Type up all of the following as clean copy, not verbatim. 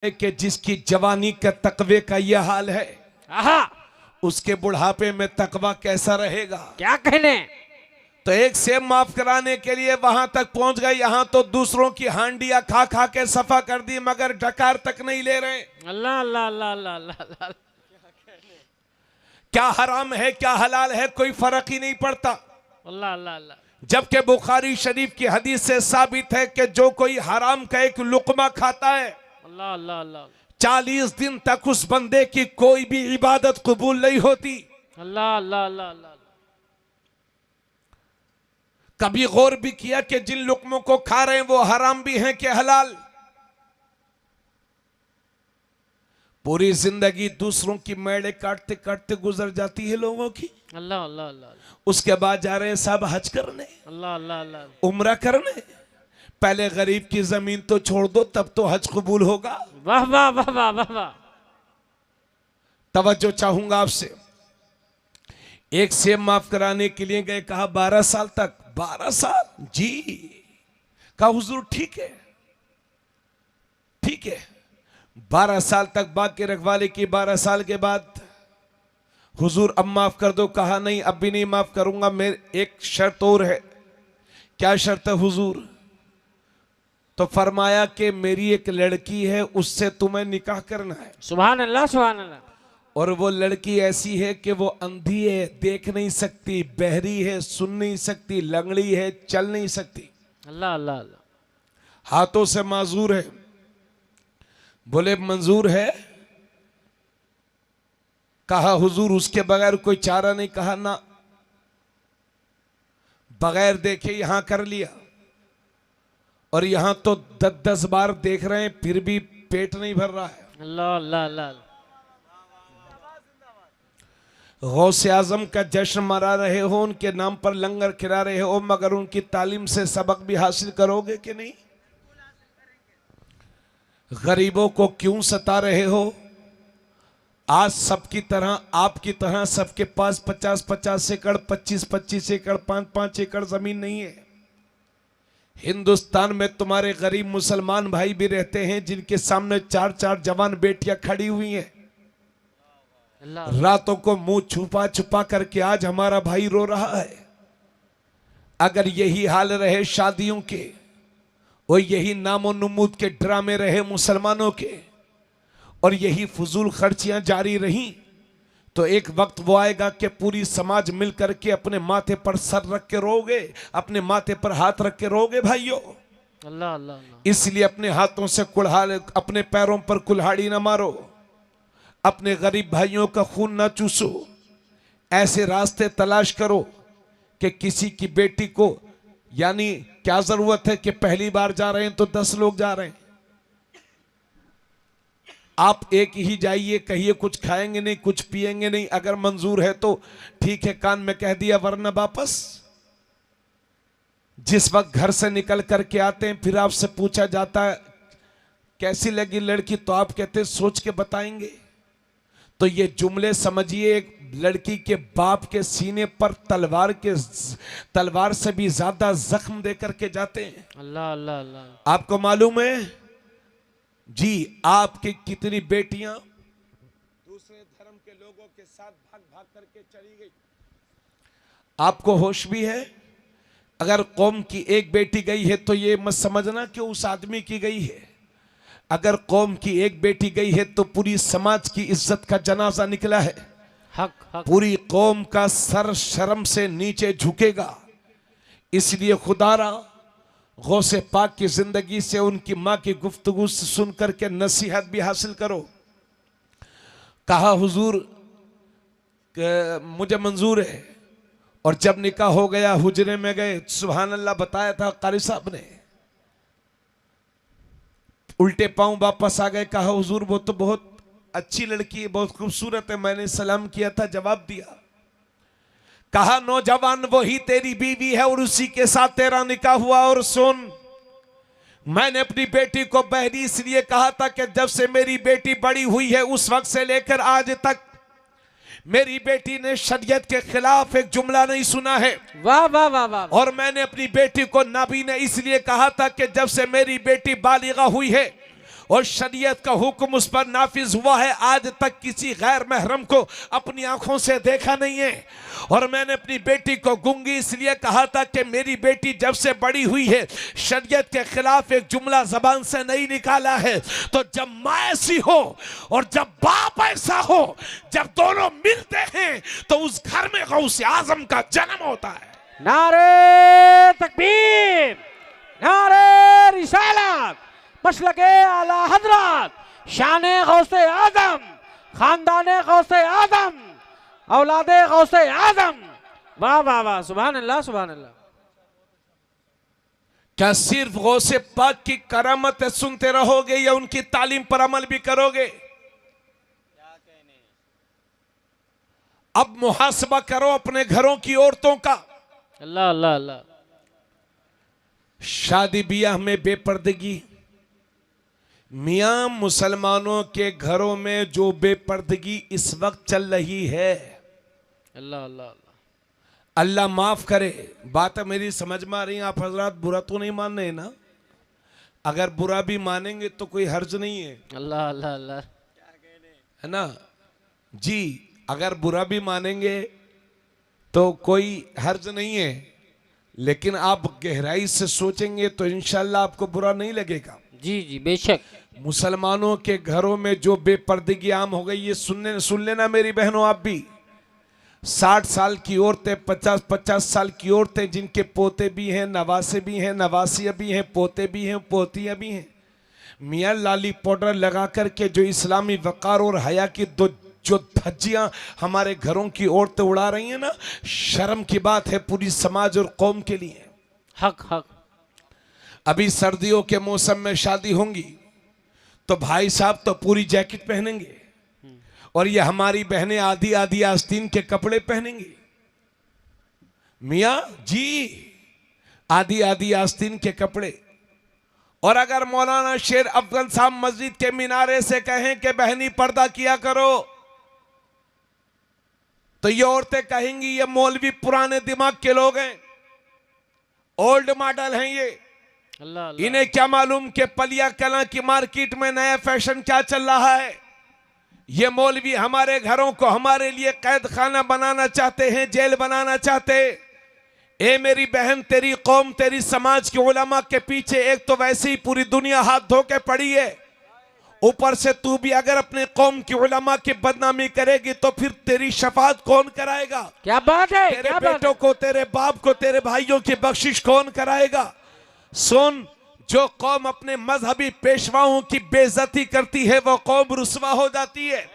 कि जिसकी जवानी का तकवे का यह हाल है, उसके बुढ़ापे में तकवा कैसा रहेगा। क्या कहने। तो एक सेब माफ कराने के लिए वहां तक पहुंच गए, यहां तो दूसरों की हांडियां खा खा के सफा कर दी, मगर डकार तक नहीं ले रहे। अल्लाह अल्लाह अल्लाह अल्लाह अल्लाह। क्या हराम है क्या हलाल है कोई फर्क ही नहीं पड़ता। अल्लाह अल्लाह अल्लाह। जबकि बुखारी शरीफ की हदीस से साबित है कि जो कोई हराम का एक लुकमा खाता है, अल्लाह अल्लाह अल्लाह, 40 दिन तक उस बंदे की कोई भी इबादत कबूल नहीं होती। अल्लाह अल्लाह अल्लाह अल्लाह। कभी गौर भी किया कि जिन लुकमों को खा रहे हैं वो हराम भी हैं कि हलाल। पूरी जिंदगी दूसरों की मेड़े काटते काटते गुजर जाती है लोगों की। अल्लाह अल्लाह अल्लाह। उसके बाद जा रहे हैं साहब हज करने, अल्लाह अल्लाह अल्लाह, उम्रा करने। पहले गरीब की जमीन तो छोड़ दो, तब तो हज कबूल होगा। वाह वाह वाह वाह वाह वाह। तवज्जो चाहूंगा आपसे। एक सेब माफ कराने के लिए गए, कहा 12 साल तक। 12 साल जी। कहा हुजूर ठीक है ठीक है। 12 साल तक बाकी रखवाले की। 12 साल के बाद हुजूर अब माफ कर दो। कहा नहीं अब भी नहीं माफ करूंगा, मेरे एक शर्त और है। क्या शर्त है हुजूर। तो फरमाया कि मेरी एक लड़की है, उससे तुम्हें निकाह करना है। सुभान अल्लाह सुभान अल्लाह। और वो लड़की ऐसी है कि वो अंधी है, देख नहीं सकती, बहरी है, सुन नहीं सकती, लंगड़ी है, चल नहीं सकती, अल्लाह अल्लाह अल्लाह। हाथों से माजूर है। बोले मंजूर है। कहा हुजूर उसके बगैर कोई चारा नहीं। कहा ना, बगैर देखे यहां कर लिया, और यहां तो 10-10 बार देख रहे हैं फिर भी पेट नहीं भर रहा है। अल्लाह अल्लाह अल्लाह। गौसे आजम का जश्न मना रहे हो, उनके नाम पर लंगर खिला रहे हो, मगर उनकी तालीम से सबक भी हासिल करोगे कि नहीं। गरीबों को क्यों सता रहे हो। आज सबकी तरह आपकी तरह सबके पास 50-50 एकड़, 25-25 एकड़, 5-5 एकड़ जमीन नहीं है। हिंदुस्तान में तुम्हारे गरीब मुसलमान भाई भी रहते हैं जिनके सामने 4-4 जवान बेटियां खड़ी हुई हैं। रातों को मुंह छुपा छुपा करके आज हमारा भाई रो रहा है। अगर यही हाल रहे शादियों के, और यही नामो नमूद के ड्रामे रहे मुसलमानों के, और यही फजूल खर्चियां जारी रहीं, तो एक वक्त वो आएगा कि पूरी समाज मिलकर के अपने माथे पर सर रख के रोगे, अपने माथे पर हाथ रख के रोगे भाइयों। अल्लाह अल्लाह अल्लाह। इसलिए अपने हाथों से अपने पैरों पर कुल्हाड़ी ना मारो, अपने गरीब भाइयों का खून ना चूसो। ऐसे रास्ते तलाश करो कि किसी की बेटी को, यानी क्या जरूरत है कि पहली बार जा रहे हैं तो 10 लोग जा रहे हैं। आप एक ही जाइए, कहिए कुछ खाएंगे नहीं, कुछ पिएंगे नहीं, अगर मंजूर है तो ठीक है, कान में कह दिया, वरना वापस। जिस वक्त घर से निकल करके आते हैं फिर आपसे पूछा जाता है कैसी लगी लड़की, तो आप कहते हैं सोच के बताएंगे। तो ये जुमले समझिए, एक लड़की के बाप के सीने पर तलवार से भी ज्यादा जख्म दे करके जाते हैं। अल्लाह अल्लाह अल्लाह। आपको मालूम है जी, आपकी कितनी बेटियां दूसरे धर्म के लोगों के साथ भाग भाग करके चली गई। आपको होश भी है। अगर कौम की एक बेटी गई है तो ये मत समझना कि उस आदमी की गई है। अगर कौम की एक बेटी गई है तो पूरी समाज की इज्जत का जनाजा निकला है। हक हक। पूरी पूरी कौम का सर शर्म से नीचे झुकेगा। इसलिए खुदारा गौसे पाक की जिंदगी से, उनकी मां की गुफ्तगू से सुन करके नसीहत भी हासिल करो। कहा हुजूर मुझे मंजूर है। और जब निकाह हो गया हुजरे में गए, सुभान अल्लाह बताया था कारी साहब ने, उल्टे पांव वापस आ गए। कहा हुजूर वो तो बहुत अच्छी लड़की है, बहुत खूबसूरत है। मैंने सलाम किया था, जवाब दिया। कहा नौजवान वही तेरी बीवी है और उसी के साथ तेरा निकाह हुआ। और सुन, मैंने अपनी बेटी को बहरी इसलिए कहा था कि जब से मेरी बेटी बड़ी हुई है उस वक्त से लेकर आज तक मेरी बेटी ने शरीयत के खिलाफ एक जुमला नहीं सुना है। वाह वाह वाह वाह। और मैंने अपनी बेटी को नाबीना इसलिए कहा था कि जब से मेरी बेटी बालिगा हुई है और शरीयत का हुक्म उस पर नाफिज हुआ है। आज तक किसी गैर महरम को अपनी आंखों से देखा नहीं है। और मैंने अपनी बेटी को गूंगी इसलिए कहा था कि मेरी बेटी जब से बड़ी हुई है शरीयत के खिलाफ एक जुमला जबान से नहीं निकाला है। तो जब माँ ऐसी हो और जब बाप ऐसा हो, जब दोनों मिलते हैं तो उस घर में गौसे आजम का जन्म होता है। नारे तकबीर, नारे रिसालत, मसलके आला हजरत, शाने गौसे आजम, खानदाने गौसे आजम, औलादे गौसे आजम। वाह वाह वाह, सुभान अल्लाह सुभान अल्लाह। क्या सिर्फ गौसे पाक की करामत सुनते रहोगे या उनकी तालीम पर अमल भी करोगे? अब मुहासबा करो अपने घरों की औरतों का। अल्लाह अल्लाह अल्लाह। शादी ब्याह में बेपर्दगी, मियां मुसलमानों के घरों में जो बेपर्दगी इस वक्त चल रही है, अल्लाह अल्लाह अल्लाह। अल्लाह माफ करे। बात मेरी समझ में आ रही है? आप हजरात बुरा तो नहीं मान रहे ना? अगर बुरा भी मानेंगे तो कोई हर्ज नहीं है। अल्लाह अल्लाह अल्लाह, है ना जी? अगर बुरा भी मानेंगे तो कोई हर्ज नहीं है, लेकिन आप गहराई से सोचेंगे तो इंशाल्लाह आपको बुरा नहीं लगेगा। जी जी बेशक। मुसलमानों के घरों में जो बेपर्दगी आम हो गई, ये सुन लेना मेरी बहनों, आप भी 60 साल की औरतें, 50-50 साल की औरतें जिनके पोते भी हैं, नवासे भी हैं, नवासियाँ भी हैं, पोते भी हैं, पोतियाँ भी हैं, मियाँ लाली पाउडर लगा करके जो इस्लामी वक़ार और हया की जो धज्जियां हमारे घरों की औरतें उड़ा रही हैं ना, शर्म की बात है पूरी समाज और कौम के लिए। हक हक। अभी सर्दियों के मौसम में शादी होंगी तो भाई साहब तो पूरी जैकेट पहनेंगे और ये हमारी बहनें आधी आधी आस्तीन के कपड़े पहनेंगी। मियाँ जी, आधी आधी आस्तीन के कपड़े। और अगर मौलाना शेर अफजल साहब मस्जिद के मीनारे से कहें कि बहनी पर्दा किया करो, तो ये औरतें कहेंगी ये मौलवी पुराने दिमाग के लोग हैं, ओल्ड मॉडल हैं ये, अल्लाह अल्लाह। इन्हें क्या मालूम कि पलिया कला की मार्केट में नया फैशन क्या चल रहा है। ये मौलवी हमारे घरों को हमारे लिए कैद खाना बनाना चाहते हैं, जेल बनाना चाहते हैं। ए मेरी बहन, तेरी कौम, तेरी समाज के उलमा के पीछे एक तो वैसे ही पूरी दुनिया हाथ धो के पड़ी है, ऊपर से तू भी अगर अपने कौम की उलमा की बदनामी करेगी तो फिर तेरी शफाअत कौन कराएगा? क्या बात है, तेरे क्या बात बेटों को, तेरे बाप को, तेरे भाइयों की बख्शिश कौन कराएगा? सुन, जो कौम अपने मजहबी पेशवाओं की बेइज्जती करती है वो कौम रुसवा हो जाती है,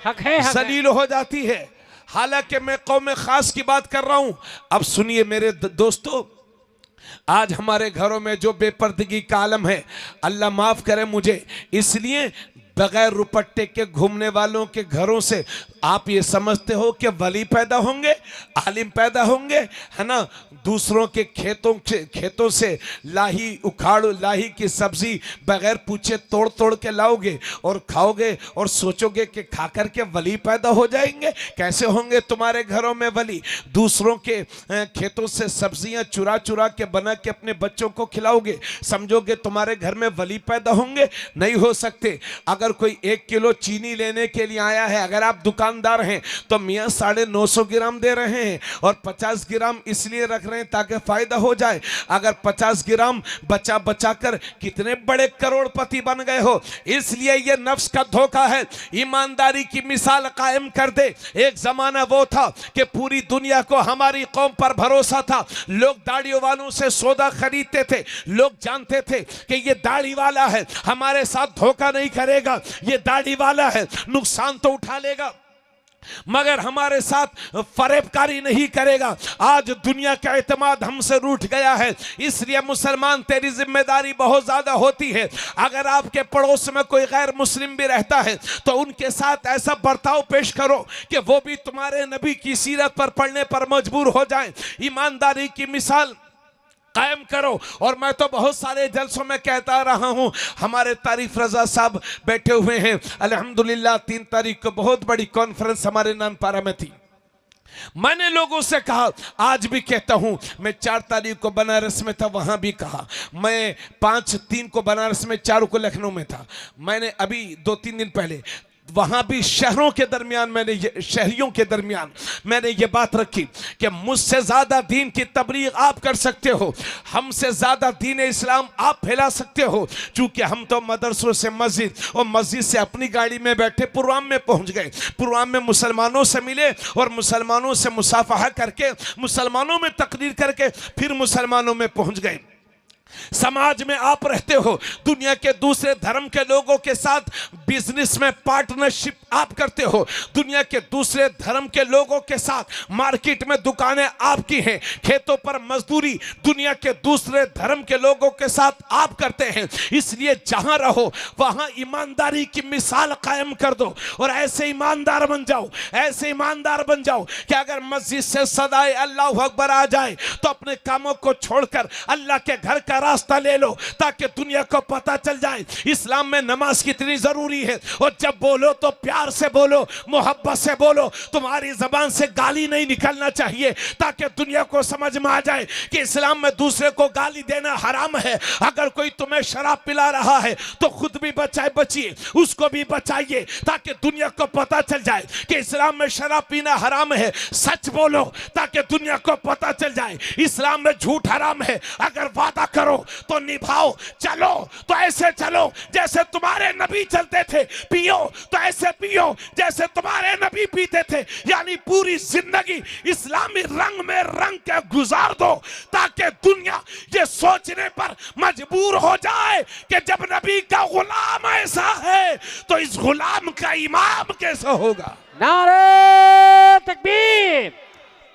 हक है, हक है। जलील हो जाती है। हालांकि मैं कौम खास की बात कर रहा हूं। अब सुनिए मेरे दोस्तों, आज हमारे घरों में जो बेपर्दगी का आलम है, अल्लाह माफ करे मुझे, इसलिए बगैर रुपट्टे के घूमने वालों के घरों से आप ये समझते हो कि वली पैदा होंगे, आलिम पैदा होंगे, है ना? दूसरों के खेतों से लाही उखाड़, लाही की सब्जी बगैर पूछे तोड़ तोड़ के लाओगे और खाओगे और सोचोगे कि खा कर के वली पैदा हो जाएंगे। कैसे होंगे तुम्हारे घरों में वली? दूसरों के खेतों से सब्जियां चुरा चुरा के बना के अपने बच्चों को खिलाओगे, समझोगे तुम्हारे घर में वली पैदा होंगे? नहीं हो सकते। अगर कोई 1 किलो चीनी लेने के लिए आया है, अगर आप दुकानदार हैं तो मियाँ 950 ग्राम दे रहे हैं और 50 ग्राम इसलिए रख रहे हैं ताकि फायदा हो जाए। अगर 50 ग्राम बचा बचा कर कितने बड़े करोड़पति बन गए हो। इसलिए ये नफ्स का धोखा है। ईमानदारी की मिसाल कायम कर दे। एक जमाना वो था कि पूरी दुनिया को हमारी कौम पर भरोसा था, लोग दाढ़ियों वालों से सौदा खरीदते थे, लोग जानते थे कि ये दाढ़ी वाला है, हमारे साथ धोखा नहीं करेगा, ये दाढ़ी वाला है, नुकसान तो उठा लेगा मगर हमारे साथ फरेबकारी नहीं करेगा। आज दुनिया का एतमाद हमसे रूठ गया है, इसलिए मुसलमान तेरी जिम्मेदारी बहुत ज्यादा होती है। अगर आपके पड़ोस में कोई गैर मुस्लिम भी रहता है तो उनके साथ ऐसा बर्ताव पेश करो कि वो भी तुम्हारे नबी की सीरत पर पढ़ने पर मजबूर हो जाए। ईमानदारी की मिसाल कायम करो। और मैं तो बहुत सारे जलसों में कहता रहा हूं, हमारे तारीफ रजा साहब बैठे हुए हैं अल्हम्दुलिल्लाह। 3 तारीख को बहुत बड़ी कॉन्फ्रेंस हमारे नानपारा में थी, मैंने लोगों से कहा, आज भी कहता हूं, मैं 4 तारीख को बनारस में था, वहां भी कहा, मैं 5-3 को बनारस में, 4 को लखनऊ में था। मैंने अभी 2-3 दिन पहले वहां भी शहरों के दरमियान शहरियों के दरमियान मैंने ये बात रखी कि मुझसे ज्यादा दीन की तबलीग आप कर सकते हो, हमसे ज्यादा दीन इस्लाम आप फैला सकते हो। चूंकि हम तो मदरसों से मस्जिद और मस्जिद से अपनी गाड़ी में बैठे पुरवाम में पहुंच गए, पुरवाम में मुसलमानों से मिले और मुसलमानों से मुसाफहा करके, मुसलमानों में तकरीर करके फिर मुसलमानों में पहुंच गए। समाज में आप रहते हो, दुनिया के दूसरे धर्म के लोगों के साथ बिजनेस में पार्टनरशिप आप करते हो, दुनिया के दूसरे धर्म के लोगों के साथ मार्केट में दुकानें आपकी हैं, खेतों पर मजदूरी दुनिया के दूसरे धर्म के लोगों के साथ आप करते हैं। इसलिए जहां रहो वहां ईमानदारी की मिसाल कायम कर दो और ऐसे ईमानदार बन जाओ, ऐसे ईमानदार बन जाओ कि अगर मस्जिद से सदाए अल्लाह अकबर आ जाए तो अपने कामों को छोड़कर अल्लाह के घर का रास्ता ले लो, ताकि दुनिया को पता चल जाए इस्लाम में नमाज कितनी जरूरी है। और जब बोलो तो प्यार से बोलो, मोहब्बत से बोलो, तुम्हारी जबान से गाली नहीं निकलना चाहिए, ताकि दुनिया को समझ में आ जाए कि इस्लाम में दूसरे को गाली देना हराम है। अगर कोई तुम्हें शराब पिला रहा है तो खुद भी बचिए, उसको भी बचाइए, ताकि दुनिया को पता चल जाए कि इस्लाम में शराब पीना हराम है। सच बोलो ताकि दुनिया को पता चल जाए इस्लाम में झूठ हराम है। अगर वादा करो तो निभाओ, चलो तो ऐसे चलो जैसे तुम्हारे नबी चलते थे, पियो तो ऐसे पियो जैसे तुम्हारे नबी पीते थे। यानी पूरी जिंदगी इस्लामी रंग में रंग के गुजार दो, ताकि दुनिया ये सोचने पर मजबूर हो जाए कि जब नबी का गुलाम ऐसा है तो इस गुलाम का इमाम कैसा होगा। नारे तकबीर,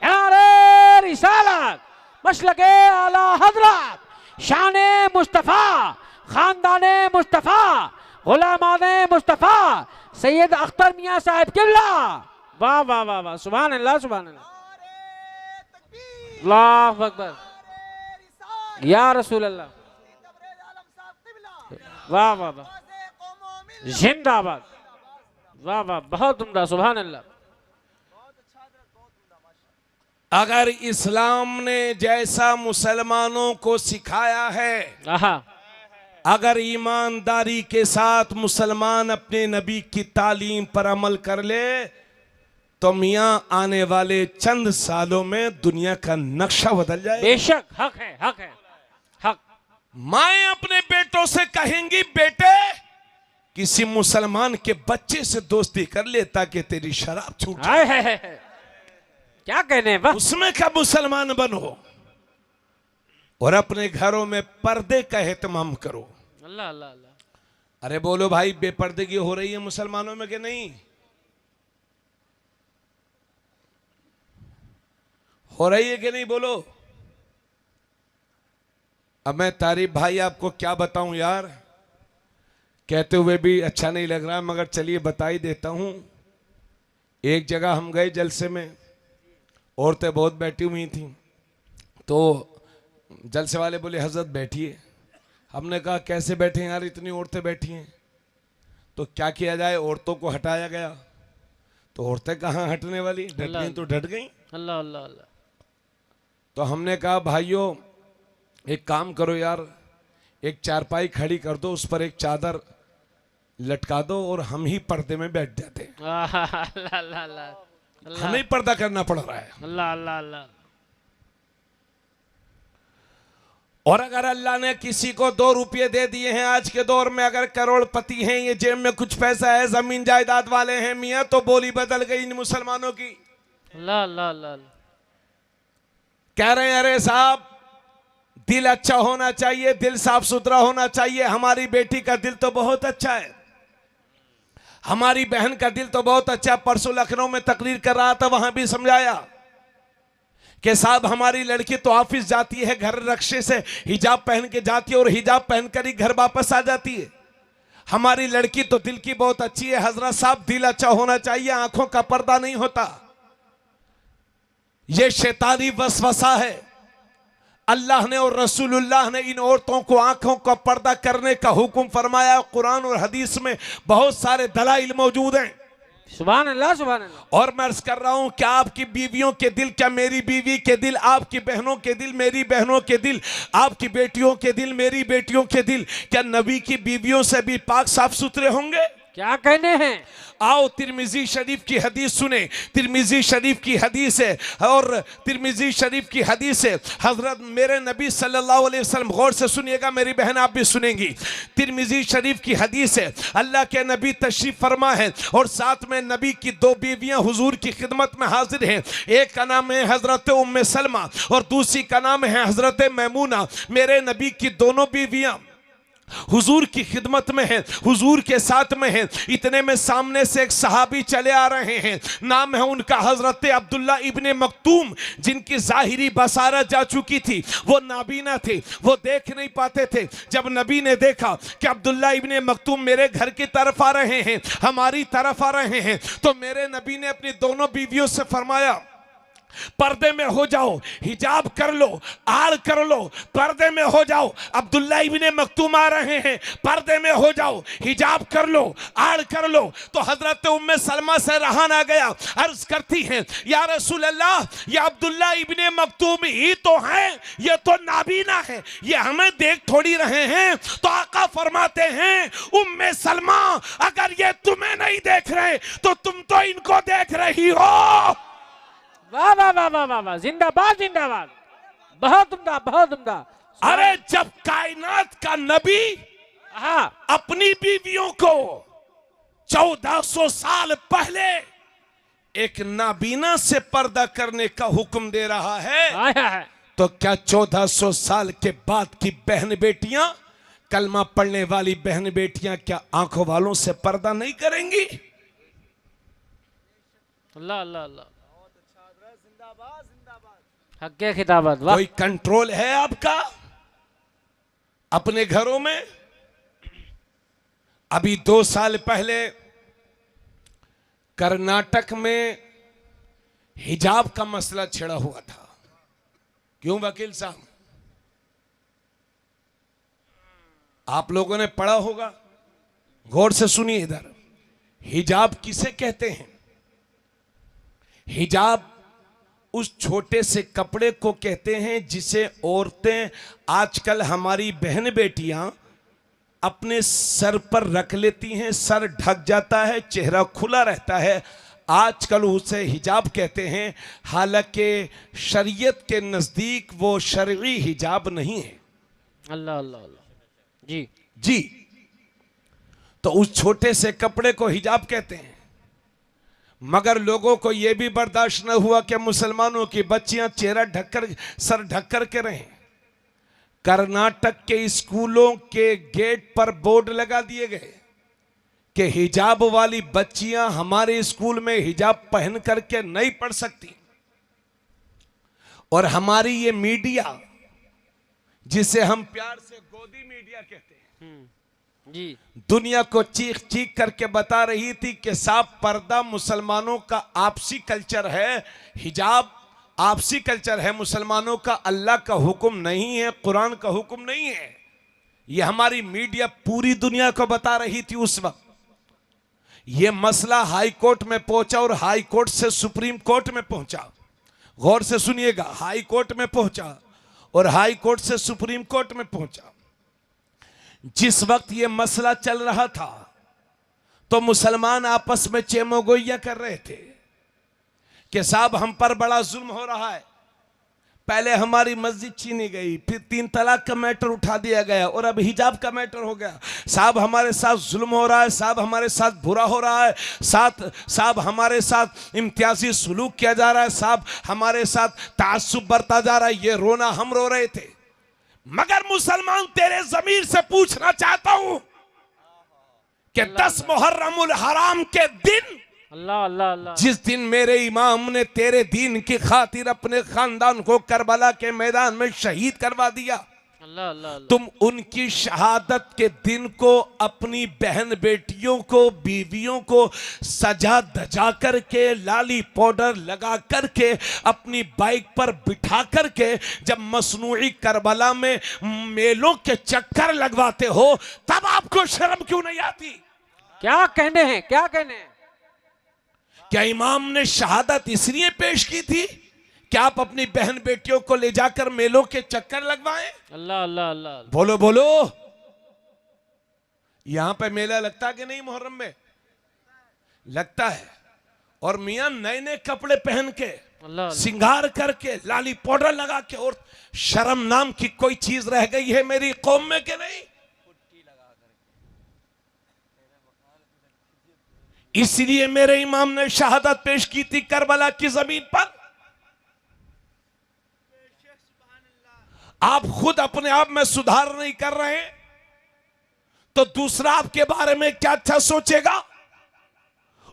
नारे रिसालत, मशलके आला हजरत, शाने मुस्तफ़ा, खानदाने मुस्तफ़ा, गुलामाने मुस्तफ़ा, सैयद अख्तर मियाँ साहब किबला। वाह वाह वाह वाह, सुभान अल्लाह, सुभान अल्लाह, अल्लाहु अकबर, या रसूल अल्लाह, वाह वाह वाह, जिंदाबाद, वाह वाह, बहुत उम्दा, सुभान अल्लाह। अगर इस्लाम ने जैसा मुसलमानों को सिखाया है, अगर ईमानदारी के साथ मुसलमान अपने नबी की तालीम पर अमल कर ले तो मियां आने वाले चंद सालों में दुनिया का नक्शा बदल जाए। बेशक हक है, हक है, हक। माएं अपने बेटों से कहेंगी, बेटे किसी मुसलमान के बच्चे से दोस्ती कर ले ताकि तेरी शराब छूट जाए। क्या कहने बस, उसमें का मुसलमान बनो और अपने घरों में पर्दे का एहतमाम करो। अल्लाह अल्लाह अल्लाह। अरे बोलो भाई, बेपर्दगी हो रही है मुसलमानों में कि नहीं हो रही है कि नहीं, बोलो। अब मैं तारीफ भाई आपको क्या बताऊं यार, कहते हुए भी अच्छा नहीं लग रहा, मगर चलिए बता ही देता हूं। एक जगह हम गए जलसे में, औरतें बहुत बैठी हुई थी, तो जलसे वाले बोले हजरत बैठिए। हमने कहा कैसे बैठे यार, इतनी औरतें बैठी हैं। तो क्या किया जाए, औरतों को हटाया गया। तो औरतें कहाँ हटने वाली, डट गई तो डट गई। अल्लाह अल्लाह अल्लाह। तो हमने कहा भाइयों एक काम करो यार, एक चारपाई खड़ी कर दो, उस पर एक चादर लटका दो और हम ही पर्दे में बैठ जाते हैं। अल्लाह अल्लाह अल्लाह, हमें पर्दा करना पड़ रहा है। अल्लाह अल्लाह अल्लाह। और अगर अल्लाह ने किसी को 2 रुपये दे दिए हैं, आज के दौर में अगर करोड़पति हैं, ये जेब में कुछ पैसा है, जमीन जायदाद वाले हैं मियाँ, तो बोली बदल गई इन मुसलमानों की। अल्लाह अल्लाह अल्लाह। कह रहे हैं अरे साहब दिल अच्छा होना चाहिए, दिल साफ सुथरा होना चाहिए। हमारी बेटी का दिल तो बहुत अच्छा है, हमारी बहन का दिल तो बहुत अच्छा। परसों लखनऊ में तकरीर कर रहा था, वहां भी समझाया कि साहब हमारी लड़की तो ऑफिस जाती है, घर रक्शे से हिजाब पहन के जाती है और हिजाब पहनकर ही घर वापस आ जाती है। हमारी लड़की तो दिल की बहुत अच्छी है। हजरत साहब दिल अच्छा होना चाहिए, आंखों का पर्दा नहीं होता। यह शैतानी वसवसा है। अल्लाह ने और रसूलुल्लाह ने इन औरतों को आंखों का पर्दा करने का हुक्म फरमाया। कुरान और हदीस में बहुत सारे दलाइल मौजूद हैं। सुभान अल्लाह, सुभान अल्लाह। और मैं अर्ज कर रहा हूं, क्या आपकी बीवियों के दिल, क्या मेरी बीवी के दिल, आपकी बहनों के दिल, मेरी बहनों के दिल, आपकी बेटियों के दिल, मेरी बेटियों के दिल, क्या नबी की बीवियों से भी पाक साफ सुथरे होंगे? क्या कहने हैं? आओ तिरमिजी शरीफ की हदीस सुने। तिरमिजी शरीफ की हदीस है, और तिरमिजी शरीफ की हदीस है हजरत मेरे नबी सल्लल्लाहु अलैहि वसल्लम, गौर से सुनिएगा मेरी बहन, आप भी सुनेंगी। तिरमिजी शरीफ की हदीस है, अल्लाह के नबी तशरीफ फरमा है और साथ में नबी की दो बीवियां हुजूर की खिदमत में हाजिर हैं। एक का नाम है हजरत उम्मे सलमा और दूसरी का नाम है हजरत मैमूना। मेरे नबी की दोनों बीवियां हुजूर की खिदमत में है, हुजूर के साथ में है। इतने में सामने से एक सहाबी चले आ रहे हैं, नाम है उनका हजरत अब्दुल्ला इब्ने मक्तूम, जिनकी जाहिरी बसारत जा चुकी थी, वो नाबीना थे, वो देख नहीं पाते थे। जब नबी ने देखा कि अब्दुल्ला इब्ने मक्तूम मेरे घर की तरफ आ रहे हैं, हमारी तरफ आ रहे हैं, तो मेरे नबी ने अपनी दोनों बीवियों से फरमाया, पर्दे में हो जाओ, हिजाब कर लो, आड़ कर लो, पर्दे में हो जाओ। अब्दुल्ला इब्ने मक्तूम आ रहे हैं, पर्दे में हो जाओ, हिजाब कर लो, आड़ कर लो। तो हजरत उम्मे सलमा से रहा ना गया, अर्ज करती हैं, या रसूल अल्लाह, ये अब्दुल्ला इब्ने मक्तूम ही तो हैं, ये तो नाबीना है, ये हमें देख थोड़ी रहे हैं। तो आका फरमाते हैं, उम्मे सलमा, अगर ये तुम्हें नहीं देख रहे तो तुम तो इनको देख रही हो। वाह वाह वाह वाह वाह वाह, जिंदाबाद जिंदाबाद, बहुत उम्दा, बहुत उम्दा। अरे जब कायनात का नबी अपनी बीवियों को 1400 साल पहले एक नाबीना से पर्दा करने का हुक्म दे रहा है, तो क्या 1400 साल के बाद की बहन बेटियां, कलमा पढ़ने वाली बहन बेटियां, क्या आंखों वालों से पर्दा नहीं करेंगी? अल्लाह अल्लाह अल्लाह, हक़ खिताबत। कोई कंट्रोल है आपका अपने घरों में? अभी 2 साल पहले कर्नाटक में हिजाब का मसला छिड़ा हुआ था। क्यों वकील साहब? आप लोगों ने पढ़ा होगा, गौर से सुनिए इधर। हिजाब किसे कहते हैं? हिजाब उस छोटे से कपड़े को कहते हैं जिसे औरतें, आजकल हमारी बहन बेटियां अपने सर पर रख लेती हैं, सर ढक जाता है, चेहरा खुला रहता है, आजकल उसे हिजाब कहते हैं। हालांकि शरीयत के नज़दीक वो शरई हिजाब नहीं है। अल्लाह अल्लाह अल्लाह, जी जी, तो उस छोटे से कपड़े को हिजाब कहते हैं। मगर लोगों को यह भी बर्दाश्त न हुआ कि मुसलमानों की बच्चियां चेहरा ढककर, सर ढककर के रहें। कर्नाटक के स्कूलों के गेट पर बोर्ड लगा दिए गए कि हिजाब वाली बच्चियां हमारे स्कूल में हिजाब पहन करके नहीं पढ़ सकती। और हमारी ये मीडिया, जिसे हम प्यार से गोदी मीडिया कहते हैं, जी, दुनिया को चीख चीख करके बता रही थी कि साफ पर्दा मुसलमानों का आपसी कल्चर है, हिजाब आपसी कल्चर है मुसलमानों का, अल्लाह का हुक्म नहीं है, कुरान का हुक्म नहीं है। यह हमारी मीडिया पूरी दुनिया को बता रही थी उस वक्त। यह मसला हाई कोर्ट में पहुंचा और हाई कोर्ट से सुप्रीम कोर्ट में पहुंचा। गौर से सुनिएगा, हाई कोर्ट में पहुंचा और हाई कोर्ट से सुप्रीम कोर्ट में पहुंचा। जिस वक्त यह मसला चल रहा था तो मुसलमान आपस में चेमोगोइया कर रहे थे कि साहब हम पर बड़ा जुल्म हो रहा है। पहले हमारी मस्जिद छीनी गई, फिर 3 तलाक का मैटर उठा दिया गया और अब हिजाब का मैटर हो गया। साहब हमारे साथ जुल्म हो रहा है, साहब हमारे साथ बुरा हो रहा है, साहब हमारे साथ इम्तियाजी सुलूक किया जा रहा है, साहब हमारे साथ तासुब बरता जा रहा है। ये रोना हम रो रहे थे। मगर मुसलमान, तेरे ज़मीर से पूछना चाहता हूं कि 10 मुहर्रमुल हराम के दिन, अल्लाह अल्लाह अल्लाह, जिस दिन मेरे इमाम ने तेरे दीन की खातिर अपने खानदान को करबला के मैदान में शहीद करवा दिया, अल्लाह अल्लाह अल्लाह, तुम उनकी शहादत के दिन को अपनी बहन बेटियों को, बीवियों को सजा धजा करके, लाली पाउडर लगा करके, अपनी बाइक पर बिठा करके जब मसनूई करबला में मेलों के चक्कर लगवाते हो, तब आपको शर्म क्यों नहीं आती? क्या कहने हैं, क्या कहने हैं? क्या इमाम ने शहादत इसलिए पेश की थी कि आप अपनी बहन बेटियों को ले जाकर मेलों के चक्कर लगवाएं? अल्लाह अल्लाह अल्लाह। बोलो बोलो, यहां पे मेला लगता है कि नहीं? मुहर्रम में लगता है। और मियां नए नए कपड़े पहन के, अल्लाह सिंगार करके, लाली पाउडर लगा के, और शर्म नाम की कोई चीज रह गई है मेरी कौम में कि नहीं? इसलिए मेरे इमाम ने शहादत पेश की थी करबला की जमीन पर। आप खुद अपने आप में सुधार नहीं कर रहे तो दूसरा आपके बारे में क्या अच्छा सोचेगा?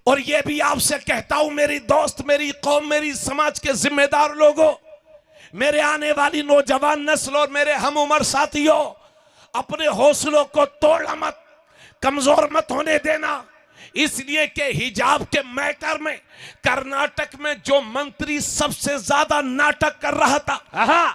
और यह भी आपसे कहता हूं मेरी दोस्त, मेरी कौम, मेरी समाज के जिम्मेदार लोगों, मेरे आने वाली नौजवान नस्ल और मेरे हम उम्र साथियों, अपने हौसलों को तोड़ना मत, कमजोर मत होने देना। इसलिए कि हिजाब के मैटर में कर्नाटक में जो मंत्री सबसे ज्यादा नाटक कर रहा था,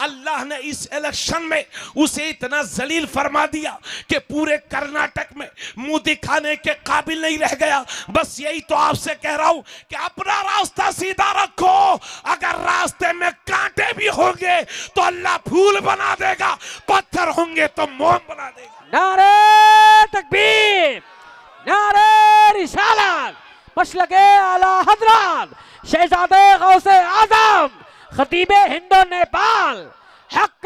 अल्लाह ने इस इलेक्शन में उसे इतना जलील फरमा दिया कि पूरे कर्नाटक में मुंह दिखाने के काबिल नहीं रह गया। बस यही तो आपसे कह रहा हूं कि अपना रास्ता सीधा रखो। अगर रास्ते में कांटे भी होंगे तो अल्लाह फूल बना देगा, पत्थर होंगे तो मोम बना देगा। नारे तकबीर, नारे रिसालत, मशलके आला हजरत शहजादे गौसे आजम खतीबे हिंदो नेपाल हक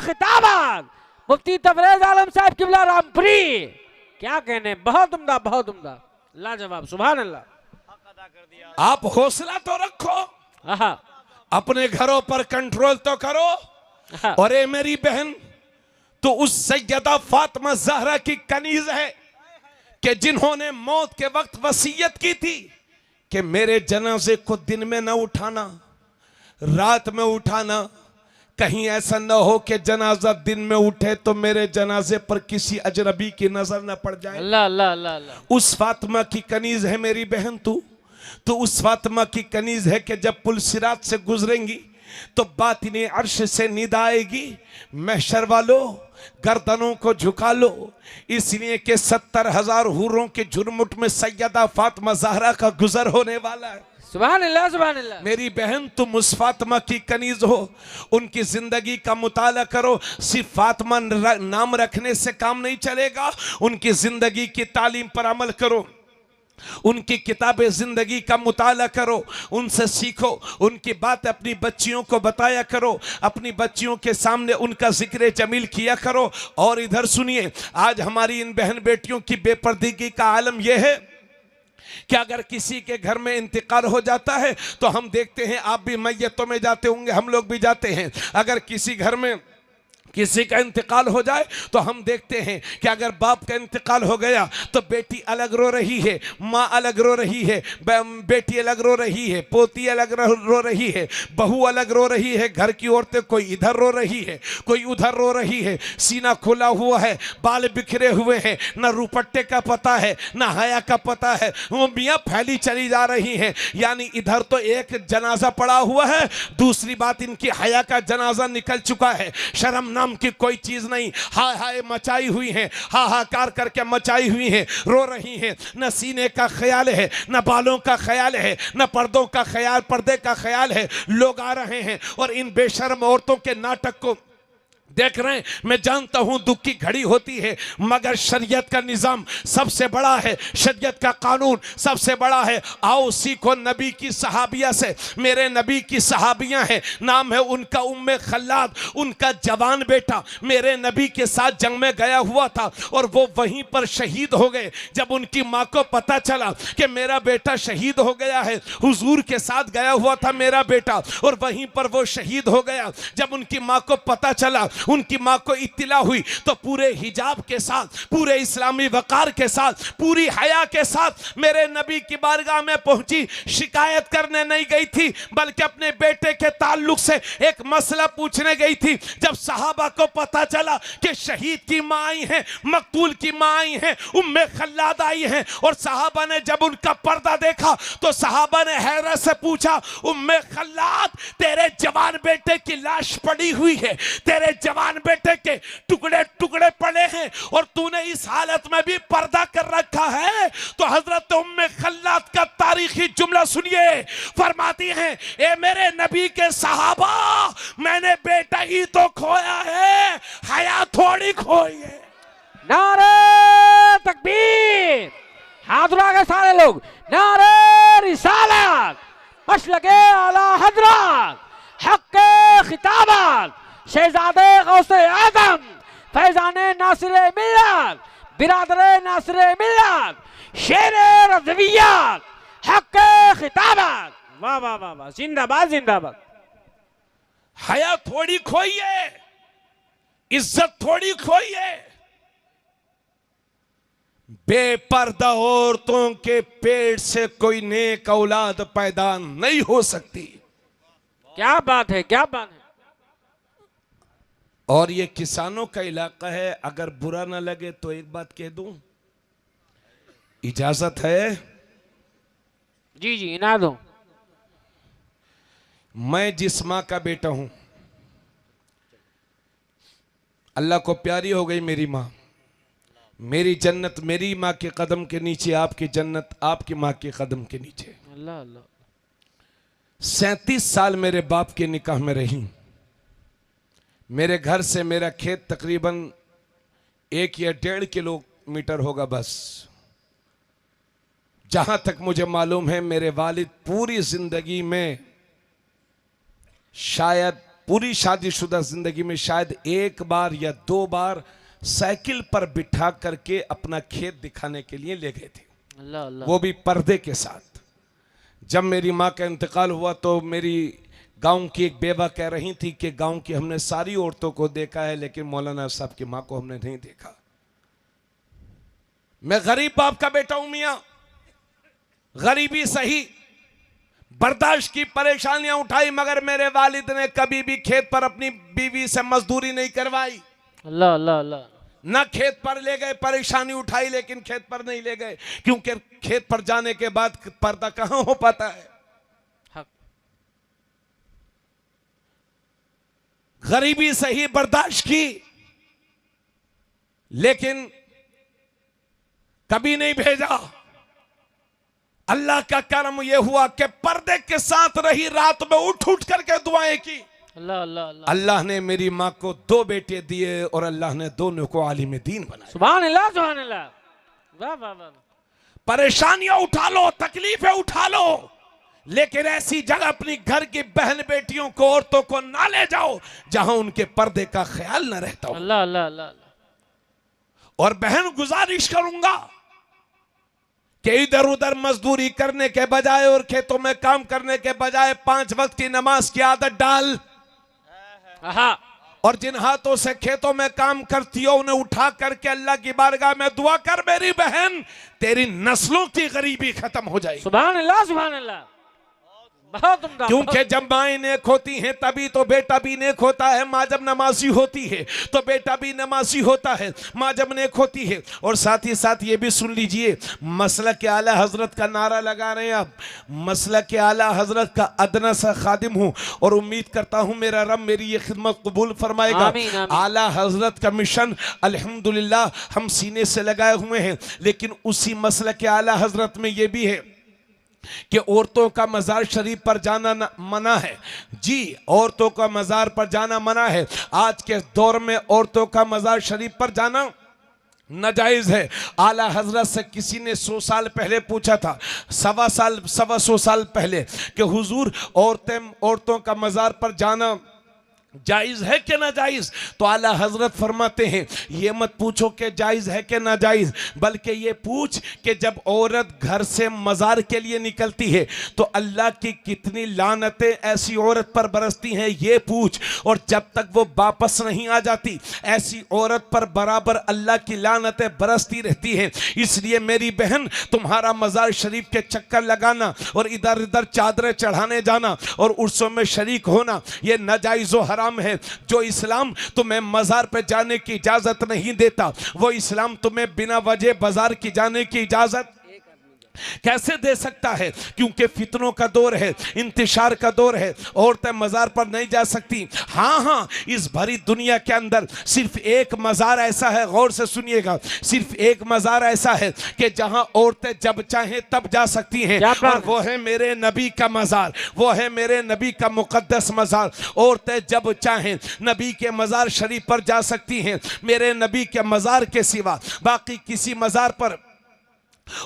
खिताबत मुफ्ती तबरेज आलम साहब किबला रामपुरी। क्या कहने, बहुत उम्दा, बहुत उम्दा, लाजवाब, सुभान अल्लाह। आप हौसला तो रखो, आहा, अपने घरों पर कंट्रोल तो करो। आहा, और ये मेरी बहन तो उस सैयदा फातिमा ज़हरा की कनीज है कि जिन्होंने मौत के वक्त वसीयत की थी कि मेरे जनाजे को दिन में न उठाना, रात में उठाना। कहीं ऐसा न हो कि जनाजा दिन में उठे तो मेरे जनाजे पर किसी अजनबी की नजर न पड़ जाए। अल्लाह अल्लाह अल्लाह अल्लाह। उस फातिमा की कनीज है मेरी बहन तू। तो उस फातिमा की कनीज है कि जब पुल सिरात से गुजरेंगी तो बातिने अर्श से निदा आएगी, महशर वालों गर्दनों को झुका लो। इसलिए कि 70,000 हूरों के झुरमुट में सैयदा फातिमा ज़हरा का गुजर होने वाला है। सुभान अल्लाह, सुभान अल्लाह। मेरी बहन तुम उस फातिमा की कनीज हो, उनकी जिंदगी का मुताला करो। सिर्फ फातिमा नाम रखने से काम नहीं चलेगा, उनकी जिंदगी की तालीम पर अमल करो, उनकी किताबें जिंदगी का मुताला करो, उनसे सीखो, उनकी बात अपनी बच्चियों को बताया करो, अपनी बच्चियों के सामने उनका जिक्र जमील किया करो। और इधर सुनिए, आज हमारी इन बहन बेटियों की बेपर्दगी का आलम यह है कि अगर किसी के घर में इंतकाल हो जाता है तो हम देखते हैं, आप भी मैयतों में जाते होंगे, हम लोग भी जाते हैं। अगर किसी घर में किसी का इंतकाल हो जाए तो हम देखते हैं कि अगर बाप का इंतकाल हो गया तो बेटी अलग रो रही है, माँ अलग रो रही है, बेटी अलग रो रही है, पोती अलग रो रही है, बहू अलग रो रही है, घर की औरतें कोई इधर रो रही है, कोई उधर रो रही है, सीना खुला हुआ है, बाल बिखरे हुए हैं, न रुपट्टे का पता है, न हया का पता है, वो मियाँ फैली चली जा रही हैं। यानी इधर तो एक जनाजा पड़ा हुआ है, दूसरी बात इनकी हया का जनाजा निकल चुका है, शर्म नाम की कोई चीज नहीं, हाय हाय मचाई हुई है, हाहाकार करके मचाई हुई है, रो रही हैं। न सीने का ख्याल है, न बालों का ख्याल है, न पर्दों का ख्याल, पर्दे का ख्याल है। लोग आ रहे हैं और इन बेशर्म औरतों के नाटक को देख रहे हैं। मैं जानता हूं दुख की घड़ी होती है, मगर शरीयत का निजाम सबसे बड़ा है, शरीयत का कानून सबसे बड़ा है। आओ सीखो नबी की सहाबिया से। मेरे नबी की सहाबियां हैं, नाम है उनका उम्मे खल्लाद। उनका जवान बेटा मेरे नबी के साथ जंग में गया हुआ था और वो वहीं पर शहीद हो गए। जब उनकी माँ को पता चला कि मेरा बेटा शहीद हो गया है, हुजूर के साथ गया हुआ था मेरा बेटा और वहीं पर वो शहीद हो गया। जब उनकी माँ को पता चला, उनकी माँ को इत्तिला हुई, तो पूरे हिजाब के साथ, पूरे इस्लामी वकार के साथ, पूरी हया के साथ मेरे नबी की बारगाह में पहुंची। शिकायत करने नहीं गई थी, बल्कि अपने बेटे के ताल्लुक से एक मसला पूछने गई थी। जब सहाबा को पता चला कि शहीद की माँ आई है, मकतूल की माँ आई है, उम्मे खल्लाद आई है, और सहाबा ने जब उनका पर्दा देखा तो सहाबा ने हैरत से पूछा, उम्मे खल्लाद, तेरे जवान बेटे की लाश पड़ी हुई है, तेरे जवान बेटे के टुकड़े टुकड़े पड़े हैं और तूने इस हालत में भी पर्दा कर रखा है। तो हजरत उम्मे खल्लाद का तारीख आखिरी जुमला सुनिए, फरमाती हैं ए मेरे नबी के सहाबा, मैंने बेटा ही तो खोया है, हया थोड़ी खोई है। नारे तकबीर, हाथ उठा के सारे लोग, नारे रिसालत, मशलके आला हजरत, हक़्क़े खिताबत, शहजादे गौसे आज़म, फैज़ाने नासिरे मिल्लत, बिरादरे नासिरे मिल्लत, शेरे रज़वियत, हक़्क़े खिताबत। वाह वाह वाह वाह, जिंदाबाद जिंदाबाद। हया थोड़ी खोई है, इज्जत थोड़ी खोई है। बेपर्दा औरतों के पेट से कोई नेक औलाद पैदा नहीं हो सकती। क्या बात है, क्या बात है। और ये किसानों का इलाका है, अगर बुरा ना लगे तो एक बात कह दूं, इजाजत है? जी जी, इना दो। मैं जिस मां का बेटा हूं, अल्लाह को प्यारी हो गई मेरी मां, मेरी जन्नत मेरी मां के कदम के नीचे, आपकी जन्नत आपकी मां के कदम के नीचे। अल्लाह अल्लाह। 37 साल मेरे बाप के निकाह में रही। मेरे घर से मेरा खेत तकरीबन 1 या 1.5 किलोमीटर होगा बस। जहां तक मुझे मालूम है मेरे वालिद पूरी जिंदगी में, शायद पूरी शादीशुदा जिंदगी में शायद 1 बार या 2 बार साइकिल पर बिठा करके अपना खेत दिखाने के लिए ले गए थे, अल्लाह अल्लाह। वो भी पर्दे के साथ। जब मेरी माँ का इंतकाल हुआ तो मेरी गांव की एक बेवा कह रही थी कि गांव की हमने सारी औरतों को देखा है लेकिन मौलाना साहब की माँ को हमने नहीं देखा। मैं गरीब बाप का बेटा हूं मियां, गरीबी सही, बर्दाश्त की, परेशानियां उठाई, मगर मेरे वालिद ने कभी भी खेत पर अपनी बीवी से मजदूरी नहीं करवाई। अल्लाह अल्लाह अल्लाह। ना खेत पर ले गए, परेशानी उठाई लेकिन खेत पर नहीं ले गए, क्योंकि खेत पर जाने के बाद पर्दा कहां हो पाता है। हक। गरीबी सही, बर्दाश्त की, लेकिन कभी नहीं भेजा। अल्लाह का करम यह हुआ कि पर्दे के साथ रही, रात में उठ उठ करके दुआएं की। अल्लाह अल्लाह अल्लाह। अल्लाह ने मेरी माँ को 2 बेटे दिए और अल्लाह ने दोनों को आलिम दीन बनाया। सुभान अल्लाह सुभान अल्लाह। वाह वाह वाह। परेशानियां उठा लो, तकलीफें उठा लो, लेकिन ऐसी जगह अपनी घर की बहन बेटियों को, औरतों को ना ले जाओ जहां उनके पर्दे का ख्याल न रहता हो। अल्लाह अल्लाह अल्लाह। और बहन, गुजारिश करूंगा कि इधर उधर मजदूरी करने के बजाय और खेतों में काम करने के बजाय 5 वक्त की नमाज की आदत डाल। और जिन हाथों से खेतों में काम करती हो उन्हें उठा करके अल्लाह की बारगाह में दुआ कर, मेरी बहन तेरी नस्लों की गरीबी खत्म हो जाएगी। सुभान अल्लाह सुभान अल्लाह। बहुत उम्दा। क्योंकि जब माएं नेक होती हैं तभी तो बेटा भी नेक होता है। माँ जब नमाजी होती है तो बेटा भी नमाजी होता है, माँ जब नेक होती है। और साथ ही साथ ये भी सुन लीजिए, मसलक आला हजरत का नारा लगा रहे हैं आप। मसलक आला हजरत का अदना सा खादिम हूँ और उम्मीद करता हूँ मेरा रब मेरी ये खिदमत कबूल फरमाएगा। आमीन, आमीन। आला हजरत का मिशन अल्हम्दुलिल्लाह हम सीने से लगाए हुए हैं, लेकिन उसी मसलक आला हजरत में ये भी है कि औरतों का मज़ार शरीफ पर जाना मना है। जी, औरतों का मज़ार पर जाना मना है। आज के दौर में औरतों का मज़ार शरीफ पर जाना नाजायज़ है। आला हजरत से किसी ने 100 साल पहले पूछा था, 125 साल पहले, कि हुजूर औरतों का मज़ार पर जाना जायज़ है कि ना जायज़? तो आला हजरत फरमाते हैं ये मत पूछो कि जायज़ है कि ना जायज़, बल्कि ये पूछ कि जब औरत घर से मज़ार के लिए निकलती है तो अल्लाह की कितनी लानतें ऐसी औरत पर बरसती हैं, ये पूछ। और जब तक वो वापस नहीं आ जाती ऐसी औरत पर बराबर अल्लाह की लानतें बरसती रहती हैं। इसलिए मेरी बहन, तुम्हारा मज़ार शरीफ के चक्कर लगाना और इधर इधर चादरें चढ़ाने जाना और उर्सों में शरीक होना ये नाजायज़ व हराम है। जो इस्लाम तुम्हें मज़ार पे जाने की इजाजत नहीं देता, वो इस्लाम तुम्हें बिना वजह बाजार की जाने की इजाजत कैसे दे सकता है? क्योंकि फितनों का दौर है, इंतशार का दौर है, औरतें मज़ार पर नहीं जा सकती। हाँ हाँ, इस भरी दुनिया के अंदर सिर्फ एक मज़ार ऐसा है, गौर से सुनिएगा, सिर्फ एक मज़ार ऐसा है कि जहां औरतें जब चाहें तब जा सकती हैं, और वो है मेरे नबी का मज़ार, वो है मेरे नबी का मुक़द्दस मज़ार। औरतें जब चाहें नबी के मज़ार शरीफ पर जा सकती हैं। मेरे नबी के मज़ार के सिवा बाकी किसी मज़ार पर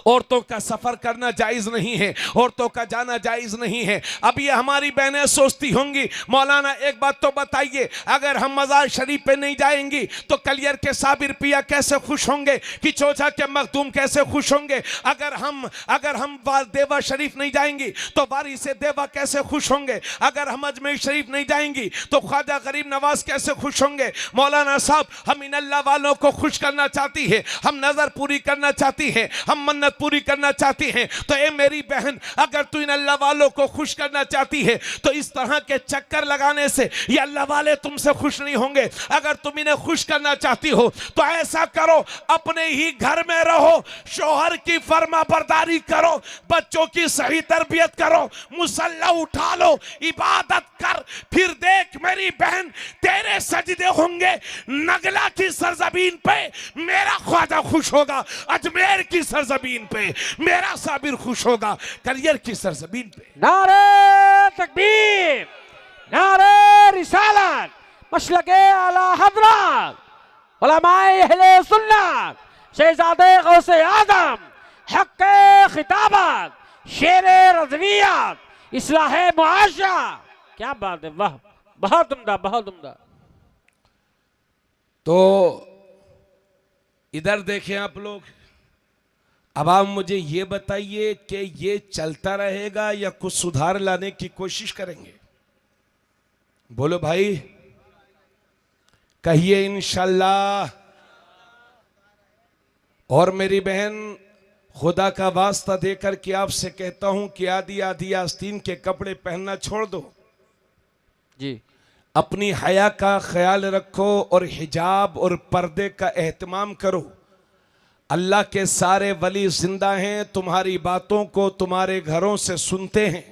औरतों का सफर करना जायज नहीं है, औरतों का जाना जायज नहीं है। अब ये हमारी बहनें सोचती होंगी, मौलाना एक बात तो बताइए, अगर हम मज़ार शरीफ पे नहीं जाएंगी तो कलियर के साबिर पिया कैसे खुश होंगे, कि चोचा के मखदूम कैसे खुश होंगे? अगर हम देवा शरीफ नहीं जाएंगी तो वारी से देवा कैसे खुश होंगे? अगर हम अजमेर शरीफ नहीं जाएंगी तो ख्वाजा गरीब नवाज कैसे खुश होंगे? मौलाना साहब, हम इन अल्लाह वालों को खुश करना चाहती है, हम नजर पूरी करना चाहती है, हम मन्नत पूरी करना चाहती हैं। तो ए मेरी बहन, अगर तू इन अल्लाह वालों को खुश करना चाहती है तो इस तरह के चक्कर लगाने से ये अल्लाह वाले तुमसे खुश नहीं होंगे। अगर तुम इन्हें खुश करना चाहती हो तो ऐसा करो, अपने ही घर में रहो, शोहर की फर्मा बरदारी करो, बच्चों की सही तरबियत करो, मुसल्ला उठा लो, इबादत कर, फिर देख मेरी बहन, तेरे सजदे होंगे नगला की सरजमीन पे मेरा ख्वाजा खुश होगा, अजमेर की सरजमीन पे मेरा साबिर खुश होगा, कलियर की सरजमीन पे। नारे तकबीर, नारे रिसालत, मशलके आला हजरत, उलमाए अहले सुन्नत, शहजादे गौसे आदम, हक़्क़े खिताबत, शेरे रज़वियत, इस्लाहे मुआशरा। क्या बात है, वाह, बहुत उम्दा, बहुत उम्दा। तो इधर देखें आप लोग, अब आप मुझे ये बताइए कि ये चलता रहेगा या कुछ सुधार लाने की कोशिश करेंगे? बोलो भाई, कहिए इंशाल्लाह। और मेरी बहन, खुदा का वास्ता देकर के आपसे कहता हूं कि आधी आधी आस्तीन के कपड़े पहनना छोड़ दो जी। अपनी हया का ख्याल रखो और हिजाब और पर्दे का एहतमाम करो। अल्लाह के सारे वली जिंदा हैं, तुम्हारी बातों को तुम्हारे घरों से सुनते हैं।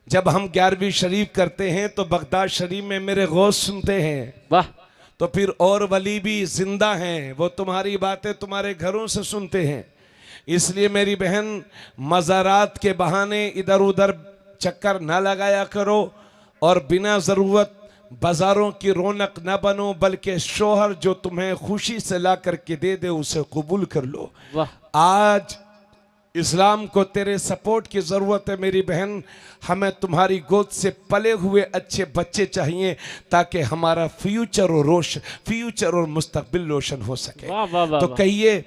जब हम 11वीं शरीफ करते हैं तो बगदाद शरीफ में मेरे गौस सुनते हैं। वाह। तो फिर और वली भी जिंदा हैं, वो तुम्हारी बातें तुम्हारे घरों से सुनते हैं। इसलिए मेरी बहन, मज़ारात के बहाने इधर उधर चक्कर ना लगाया करो और बिना ज़रूरत बाजारों की रौनक न बनो, बल्कि शोहर जो तुम्हें खुशी से ला करके दे दे उसे कबूल कर लो। आज इस्लाम को तेरे सपोर्ट की ज़रूरत है मेरी बहन। हमें तुम्हारी गोद से पले हुए अच्छे बच्चे चाहिए ताकि हमारा फ्यूचर और मुस्तकबिल रोशन हो सके। वाह, वाह, वाह, तो वाह। कहिए,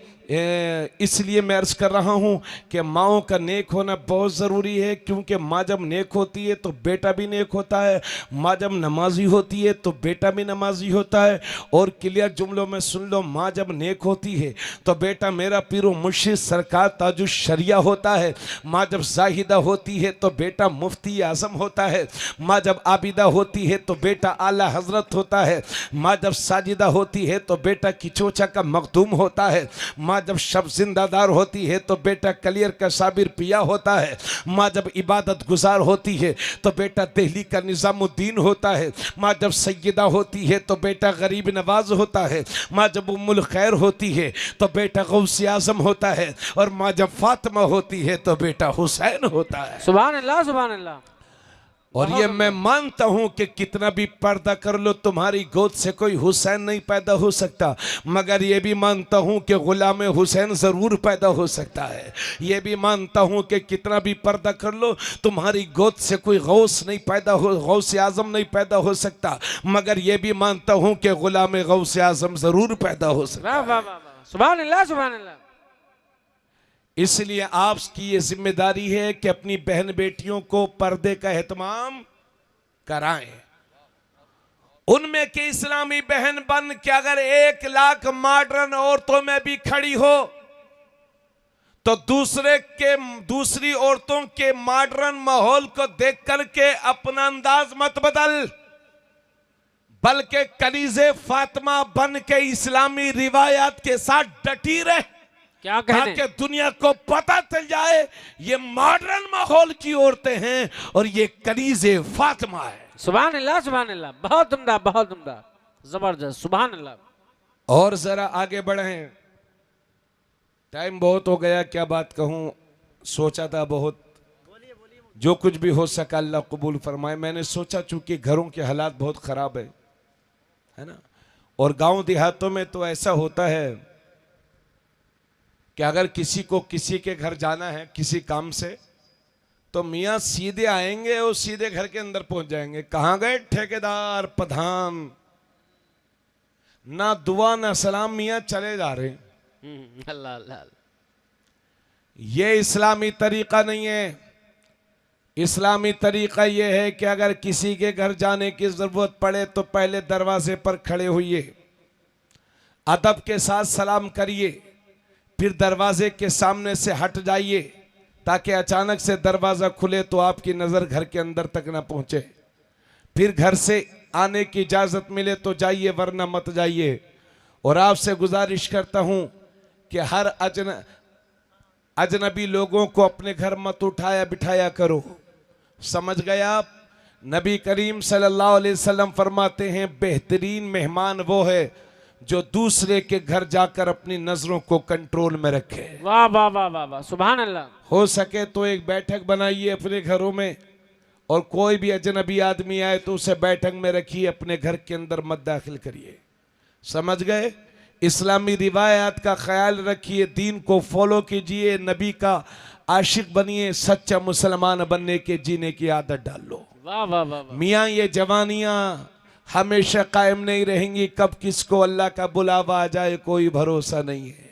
इसलिए मैं अर्ज़ कर रहा हूँ कि माओं का नेक होना बहुत ज़रूरी है, क्योंकि माँ जब नेक होती है तो बेटा भी नेक होता है, माँ जब नमाजी होती है तो बेटा भी नमाजी होता है। और क्लियर जुमलों में सुन लो, माँ जब नेक होती है तो बेटा मेरा पीरो मुर्शिद सरकार ताजुश शरिया होता है। माँ जब जाहिदा होती है तो बेटा मुफ्ती आज़म होता है। माँ जब आबिदा होती है तो बेटा आला हजरत होता है। माँ जब साजिदा होती है तो बेटा किचोचा का मखदूम होता है। माँ जब शब जिंदादार होती है तो बेटा कलियर का साबिर पिया होता है। माँ जब इबादत गुजार होती है तो बेटा दिल्ली का निज़ामुद्दीन होता है। माँ जब सैयदा होती है तो बेटा गरीब नवाज होता है। माँ जब उम्मुल खैर होती है तो बेटा गौसे आज़म होता है। और माँ जब फातिमा होती है तो बेटा हुसैन होता है। सुभान अल्लाह, सुभान अल्लाह। और ये मैं मानता हूं कि कितना भी पर्दा कर लो तुम्हारी गोद से कोई हुसैन नहीं पैदा हो सकता, मगर ये भी मानता हूं कि गुलाम हुसैन ज़रूर पैदा हो सकता है। ये भी मानता हूं कि कितना भी पर्दा कर लो तुम्हारी गोद से कोई गौस नहीं पैदा हो, गौस आज़म नहीं पैदा हो सकता, मगर ये भी मानता हूं कि गुलाम गौस आज़म ज़रूर पैदा हो सकता है। वाह, वाह, वाह, सुभान अल्लाह, सुभान अल्लाह। इसलिए आपकी ये जिम्मेदारी है कि अपनी बहन बेटियों को पर्दे का एहतमाम कराएं। उनमें के इस्लामी बहन बन के अगर 1 लाख मॉडर्न औरतों में भी खड़ी हो तो दूसरी औरतों के मॉडर्न माहौल को देख करके अपना अंदाज मत बदल, बल्कि कलीज़े फातिमा बन के इस्लामी रिवायात के साथ डटी रहे। क्या कहने? ताकि दुनिया को पता चल जाए ये मॉडर्न माहौल की औरतें हैं और ये कनीज़े फातिमा है। सुभान अल्लाह, सुभान अल्लाह, बहुत उम्दा, बहुत उम्दा, जबरदस्त, सुभान अल्लाह। और जरा आगे बढ़े, टाइम बहुत हो गया, क्या बात कहूं, सोचा था बहुत, जो कुछ भी हो सका अल्लाह कबूल फरमाए। मैंने सोचा चूंकि घरों के हालात बहुत खराब है ना, और गांव देहातों में तो ऐसा होता है कि अगर किसी को किसी के घर जाना है किसी काम से, तो मियाँ सीधे आएंगे और सीधे घर के अंदर पहुंच जाएंगे। कहाँ गए ठेकेदार प्रधान, ना दुआ ना सलाम, मियाँ चले जा रहे हैं। अल्लाह अल्लाह। ये इस्लामी तरीका नहीं है। इस्लामी तरीका ये है कि अगर किसी के घर जाने की जरूरत पड़े तो पहले दरवाजे पर खड़े होइए, अदब के साथ सलाम करिए, फिर दरवाजे के सामने से हट जाइए ताकि अचानक से दरवाजा खुले तो आपकी नजर घर के अंदर तक ना पहुंचे। फिर घर से आने की इजाजत मिले तो जाइए, वरना मत जाइए। और आपसे गुजारिश करता हूं कि हर अजनबी लोगों को अपने घर मत उठाया बिठाया करो। समझ गए आप? नबी करीम सल्लल्लाहु अलैहि वसल्लम फरमाते हैं, बेहतरीन मेहमान वो है जो दूसरे के घर जाकर अपनी नजरों को कंट्रोल में रखे। वाह वाह वाह वाह वाह, सुभान अल्लाह। हो सके तो एक बैठक बनाइए अपने घरों में, और कोई भी अजनबी आदमी आए तो उसे बैठक में रखिए, अपने घर के अंदर मत दाखिल करिए। समझ गए? इस्लामी रिवायात का ख्याल रखिए, दीन को फॉलो कीजिए, नबी का आशिक बनिए, सच्चा मुसलमान बनने के जीने की आदत डाल लो। वाह वाह वाह वाह। मियाँ ये जवानियाँ हमेशा कायम नहीं रहेंगी, कब किसको अल्लाह का बुलावा आ जाए कोई भरोसा नहीं है।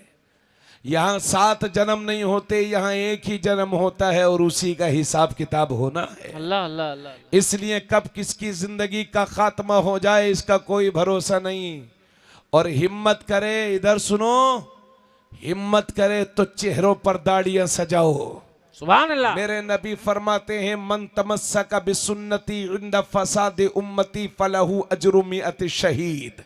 यहाँ 7 जन्म नहीं होते, यहाँ एक ही जन्म होता है और उसी का हिसाब किताब होना है। अल्लाह अल्लाह अल्लाह। इसलिए कब किसकी जिंदगी का खात्मा हो जाए इसका कोई भरोसा नहीं। और हिम्मत करे, इधर सुनो, हिम्मत करे तो चेहरों पर दाढ़ियां सजाओ। सुभान अल्लाह। मेरे नबी फरमाते हैं, मन तमस्सका बिसुन्नती इंद फसाद उम्मती फलहू अजरु मिअत शहीद,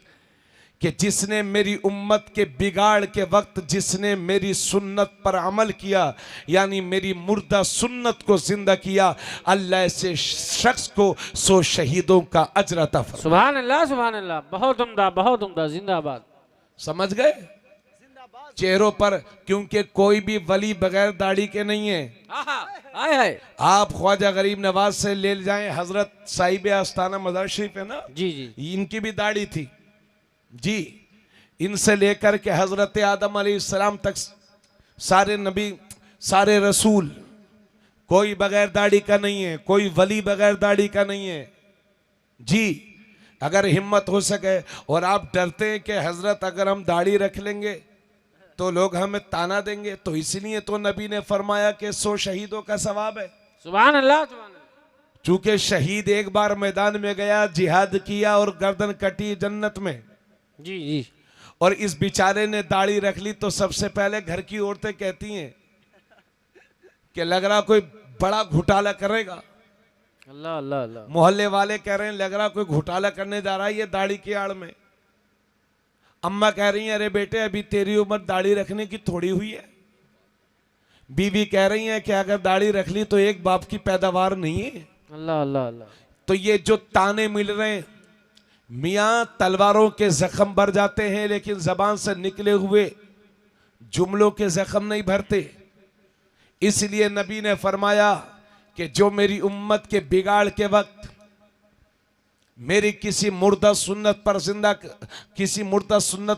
कि जिसने मेरी उम्मत के बिगाड़ के वक्त जिसने मेरी सुन्नत पर अमल किया, यानी मेरी मुर्दा सुन्नत को जिंदा किया, अल्लाह से शख्स को 100 शहीदों का अजर अता फरमाए। सुभान अल्लाह, सुभान अल्लाह, बहुत उम्दा, बहुत उम्दा, जिंदाबाद। समझ गए? चेहरों पर, क्योंकि कोई भी वली बगैर दाढ़ी के नहीं है। आए हाय। आप ख्वाजा गरीब नवाज से ले जाएं, हजरत साहिब आस्थाना मजार शरीफ है ना, जी जी, इनकी भी दाढ़ी थी जी। इनसे लेकर के हजरत आदम अलैहिस्सलाम तक सारे नबी सारे रसूल कोई बगैर दाढ़ी का नहीं है, कोई वली बगैर दाढ़ी का नहीं है जी। अगर हिम्मत हो सके, और आप डरते हैं कि हजरत अगर हम दाढ़ी रख लेंगे तो लोग हमें ताना देंगे, तो इसलिए तो नबी ने फरमाया कि 100 शहीदों का सवाब है। सुभान अल्लाह, सुभान अल्लाह। चूंकि शहीद एक बार मैदान में गया, जिहाद किया और गर्दन कटी जन्नत में, जी जी, और इस बेचारे ने दाढ़ी रख ली, तो सबसे पहले घर की औरतें कहती हैं कि लग रहा कोई बड़ा घोटाला करेगा। अल्लाह अल्लाह अल्लाह। मोहल्ले वाले कह रहे हैं लग रहा कोई घोटाला करने जा रहा है ये दाढ़ी की आड़ में। अम्मा कह रही हैं, अरे बेटे अभी तेरी उम्र दाढ़ी रखने की थोड़ी हुई है। बीवी कह रही है कि अगर दाढ़ी रख ली तो एक बाप की पैदावार नहीं है। अल्लाह अल्लाह अल्लाह। तो ये जो ताने मिल रहे हैं, मियाँ तलवारों के जख्म भर जाते हैं लेकिन जबान से निकले हुए जुमलों के जख्म नहीं भरते। इसलिए नबी ने फरमाया कि जो मेरी उम्मत के बिगाड़ के वक्त मेरी किसी मुर्दा सुन्नत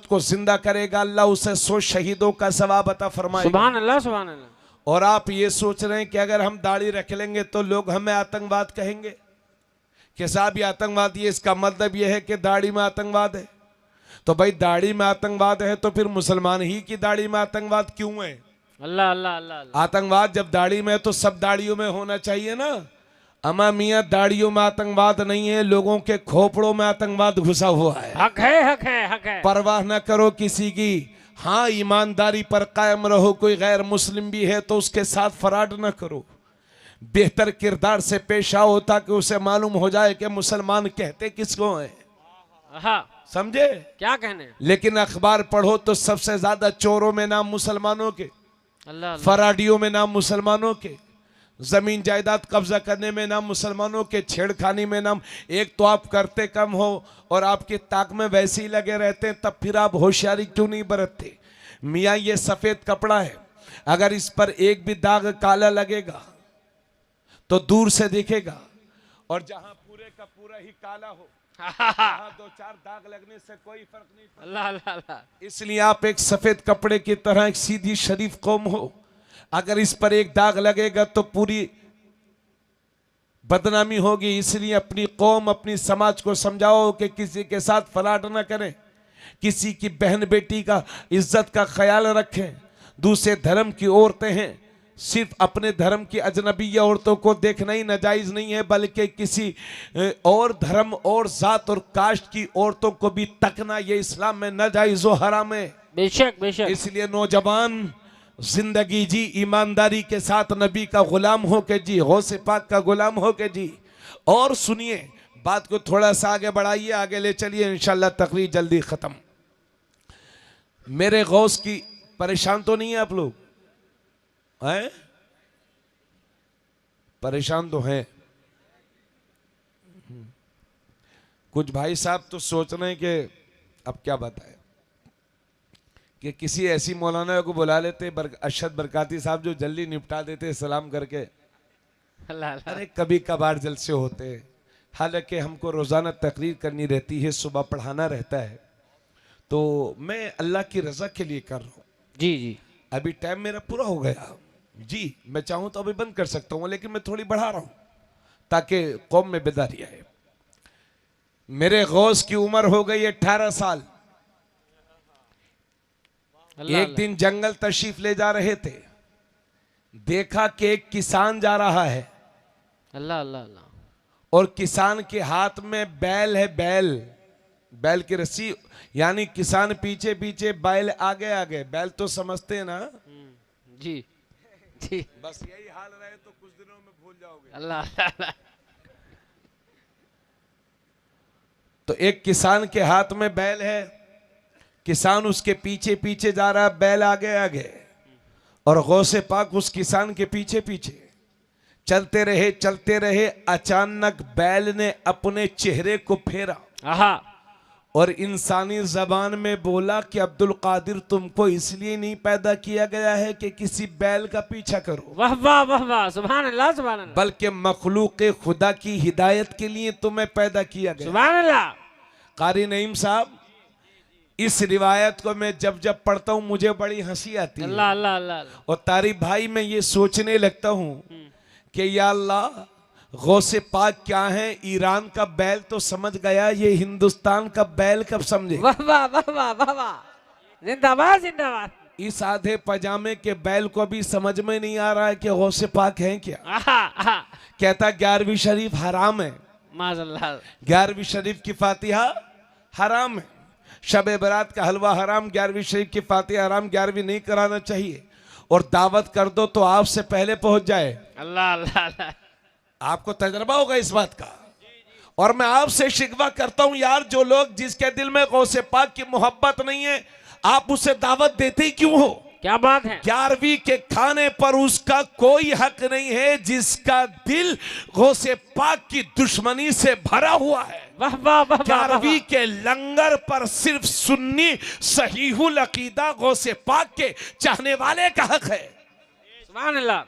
को जिंदा करेगा, अल्लाह उसे 100 शहीदों का सवाब अता फरमाएगा। सुभान अल्लाह, सुभान अल्लाह। और आप ये सोच रहे हैं कि अगर हम दाढ़ी रख लेंगे तो लोग हमें आतंकवाद कहेंगे कि साहब ये आतंकवादी है, इसका मतलब यह है कि दाढ़ी में आतंकवाद है। तो भाई दाढ़ी में आतंकवाद है तो फिर मुसलमान ही की दाढ़ी में आतंकवाद क्यों है? अल्लाह अल्लाह अल्लाह। आतंकवाद जब दाढ़ी में है तो सब दाढ़ियों में होना चाहिए ना। अमा मियाँ दाढ़ियों में आतंकवाद नहीं है, लोगों के खोपड़ों में आतंकवाद घुसा हुआ है। हक है, हक है, हक है। परवाह न करो किसी की, हाँ ईमानदारी पर कायम रहो। कोई गैर मुस्लिम भी है तो उसके साथ फराड न करो, बेहतर किरदार से पेश आओ ताकि उसे मालूम हो जाए कि मुसलमान कहते किसको हैं। हाँ, समझे? क्या कहने। लेकिन अखबार पढ़ो तो सबसे ज्यादा चोरों में नाम मुसलमानों के, अल्लाह अल्लाह। फराडियों में नाम मुसलमानों के, जमीन जायदाद कब्जा करने में नाम मुसलमानों के, छेड़खानी में नाम। एक तो आप करते कम हो और आपकी ताक में वैसे ही लगे रहते हैं, तब फिर आप होशियारी क्यों नहीं बरतते? मियाँ ये सफेद कपड़ा है, अगर इस पर एक भी दाग काला लगेगा तो दूर से दिखेगा, और जहां पूरे का पूरा ही काला हो वहां दो चार दाग लगने से कोई फर्क नहीं पड़ता। अल्लाह अल्लाह अल्लाह। इसलिए आप एक सफेद कपड़े की तरह एक सीधी शरीफ कौम हो, अगर इस पर एक दाग लगेगा तो पूरी बदनामी होगी। इसलिए अपनी कौम, अपनी समाज को समझाओ कि किसी के साथ फराड न करें, किसी की बहन बेटी का इज्जत का ख्याल रखें। दूसरे धर्म की औरतें हैं, सिर्फ अपने धर्म की अजनबी औरतों को देखना ही नाजायज नहीं है, बल्कि किसी और धर्म और जात और कास्ट की औरतों को भी तकना ये इस्लाम में नाजायज और हराम है। बेशक बेशक। इसलिए नौजवान जिंदगी जी ईमानदारी के साथ, नबी का गुलाम हो के जी, गौसे पाक का गुलाम हो के जी। और सुनिए, बात को थोड़ा सा आगे बढ़ाइए, आगे ले चलिए, इंशाल्लाह तकरीर जल्दी खत्म। मेरे गौस की परेशान तो नहीं है आप लोग? हैं? परेशान तो हैं। कुछ भाई साहब तो सोच रहे हैं कि अब क्या बताएं, कि किसी ऐसी मौलाना को बुला लेते अरशद बरकाती साहब जो जल्दी निपटा देते सलाम करके। अल्लाह अल्लाह। अरे कभी कभार जलसे होते हैं, हालांकि हमको रोजाना तकरीर करनी रहती है, सुबह पढ़ाना रहता है, तो मैं अल्लाह की रजा के लिए कर रहा हूँ। जी जी। अभी टाइम मेरा पूरा हो गया जी, मैं चाहूं तो अभी बंद कर सकता हूं, लेकिन मैं थोड़ी बढ़ा रहा हूं ताकि कौम में बेदारी आए। मेरे गौस की उम्र हो गई 18 साल। एक दिन जंगल तशरीफ ले जा रहे थे, देखा कि एक किसान जा रहा है। अल्लाह अल्लाह अल्लाह। और किसान के हाथ में बैल है, बैल की रस्सी, यानी किसान पीछे पीछे, बैल आगे आगे। बैल तो समझते हैं ना? जी जी। बस यही हाल रहे तो कुछ दिनों में भूल जाओगे। अल्लाह अल्लाह। तो एक किसान के हाथ में बैल है, किसान उसके पीछे पीछे जा रहा है, बैल आगे आगे, और गौसे पाक उस किसान के पीछे पीछे चलते रहे। अचानक बैल ने अपने चेहरे को फेरा और इंसानी जबान में बोला कि अब्दुल कादिर, तुमको इसलिए नहीं पैदा किया गया है कि किसी बैल का पीछा करो, वाह वाह वाह वाह, सुभान अल्लाह सुभान अल्लाह, बल्कि मखलूक खुदा की हिदायत के लिए तुम्हें पैदा किया गया। सुभान अल्लाह। कारी नईम साहब, इस रिवायत को मैं जब जब पढ़ता हूं मुझे बड़ी हंसी आती है। अल्लाह अल्लाह अल्लाह। और तारीफ भाई, मैं ये सोचने लगता हूं कि या अल्लाह, गौसे पाक क्या है? ईरान का बैल तो समझ गया, ये हिंदुस्तान का बैल कब समझे? वाह वाह वाह वाह वाह वाह, जिंदाबाद जिंदाबाद। इस आधे पजामे के बैल को भी समझ में नहीं आ रहा है कि गौसे पाक है क्या। कहता 11वीं शरीफ हराम है, माज़अल्लाह। 11वीं शरीफ की फातिहा हराम है, शब बरात का हलवा हराम, 11वीं शरीफ की फातिहा हराम, 11वीं नहीं कराना चाहिए। और दावत कर दो तो आपसे पहले पहुंच जाए। अल्लाह अल्लाह अल्लाह। आपको तजर्बा होगा इस बात का। और मैं आपसे शिकवा करता हूं यार, जो लोग, जिसके दिल में गौसे पाक की मोहब्बत नहीं है, आप उसे दावत देते ही क्यों हो? क्या बात है। 11वीं के खाने पर उसका कोई हक नहीं है जिसका दिल गौसे पाक की दुश्मनी से भरा हुआ है। वाह वाह वाह। 11वीं के लंगर पर सिर्फ सुन्नी सहीहुल अकीदा गौसे पाक के चाहने वाले का हक है। सुभान अल्लाह।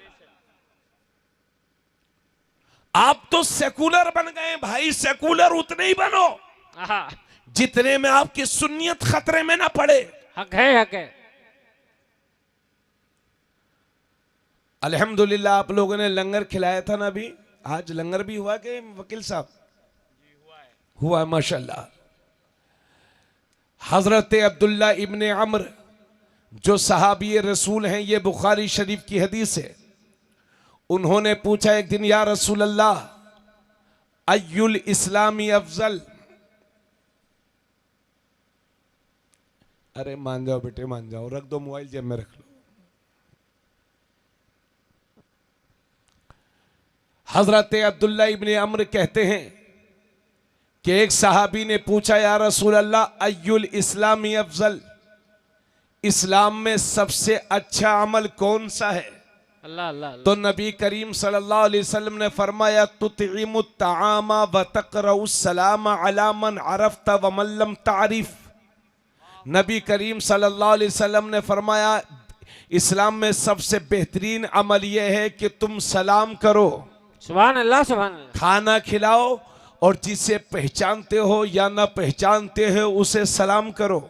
आप तो सेकुलर बन गए भाई, सेकुलर उतने ही बनो जितने में आपकी सुन्नियत खतरे में ना पड़े। हक है हक है। अल्हम्दुलिल्लाह आप लोगों ने लंगर खिलाया था ना अभी, आज लंगर भी हुआ कि वकील साहब? हुआ है माशाल्लाह। हजरत अब्दुल्ला इब्ने अम्र जो सहाबी रसूल हैं, ये बुखारी शरीफ की हदीस है। उन्होंने पूछा एक दिन, या रसूल अल्लाह, अय्युल इस्लामी अफजल? अरे मान जाओ बेटे मान जाओ, रख दो मोबाइल जेब में रख लो। हजरत अब्दुल्ला इब्ने अम्र कहते हैं कि एक सहाबी ने पूछा, या रसूल अल्लाह अय्युल इस्लामी अफजल, इस्लाम में सबसे अच्छा अमल कौन सा है? अल्लाह अल्लाह अल्लाह। तो नबी करीम सल्लल्लाहु अलैहि वसल्लम ने फरमाया, तुतइमुत तआमा व तक़रउस सलामा अला मन अरफ्ता व मन लम तारिफ। नबी करीम सल्लल्लाहु अलैहि वसल्लम ने फरमाया, इस्लाम में सबसे बेहतरीन अमल यह है कि तुम सलाम करो, सुभान अल्लाह सुभान अल्लाह। खाना खिलाओ, और जिसे पहचानते हो या ना पहचानते हो उसे सलाम करो।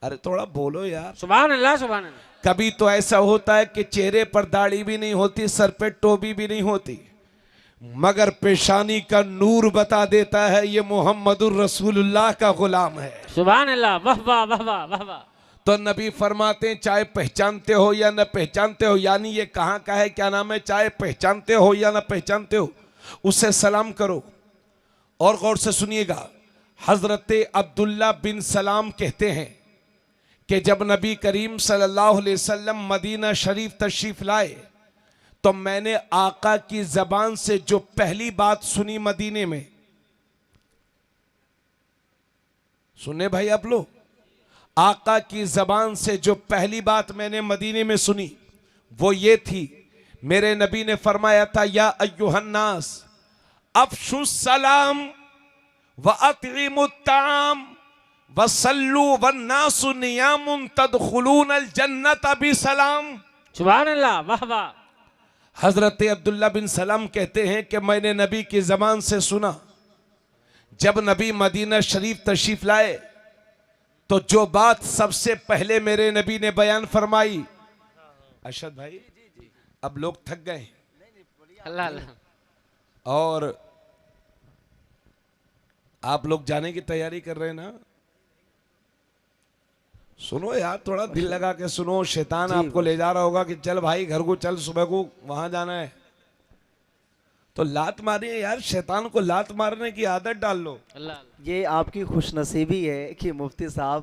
अरे थोड़ा बोलो यार। सुभान अल्लाह सुभान अल्लाह। कभी तो ऐसा होता है कि चेहरे पर दाढ़ी भी नहीं होती, सर पे टोपी भी नहीं होती, मगर पेशानी का नूर बता देता है ये मोहम्मदुर रसूलुल्लाह का गुलाम है। सुभान अल्लाह। वाह वाह वाह वाह वाह वाह। तो नबी फरमाते हैं, चाहे पहचानते हो या न पहचानते हो, यानी ये कहाँ का है, क्या नाम है, चाहे पहचानते हो या न पहचानते हो उसे सलाम करो। और गौर से सुनिएगा, हजरत अब्दुल्ला बिन सलाम कहते हैं कि जब नबी करीम सल्लल्लाहु अलैहि वसल्लम मदीना शरीफ तशरीफ लाए तो मैंने आका की जबान से जो पहली बात सुनी मदीने में, सुने भाई आप लोग, आका की जबान से जो पहली बात मैंने मदीने में सुनी वो ये थी, मेरे नबी ने फरमाया था, या अय्युहन्नास अफशु सलाम व अतइमुत ताम व सल्लू वन्नासु नियामुन तदखुलूनल जन्नत बिसलाम। सुभान अल्लाह। वाह वाह। हजरत अब्दुल्ला बिन सलाम कहते हैं कि मैंने नबी की जबान से सुना, जब नबी मदीना शरीफ तशरीफ लाए तो जो बात सबसे पहले मेरे नबी ने बयान फरमाई, अरशद भाई अब लोग थक गए अल्लाह अल्लाह। और आप लोग जाने की तैयारी कर रहे हैं ना, सुनो यार, थोड़ा दिल लगा के सुनो। शैतान आपको ले जा रहा होगा कि चल भाई घर को चल, सुबह को वहां जाना है, तो लात मारिए यार, शैतान को लात मारने की आदत डाल लो। अल्लाह। ये आपकी खुशनसीबी है कि मुफ्ती साहब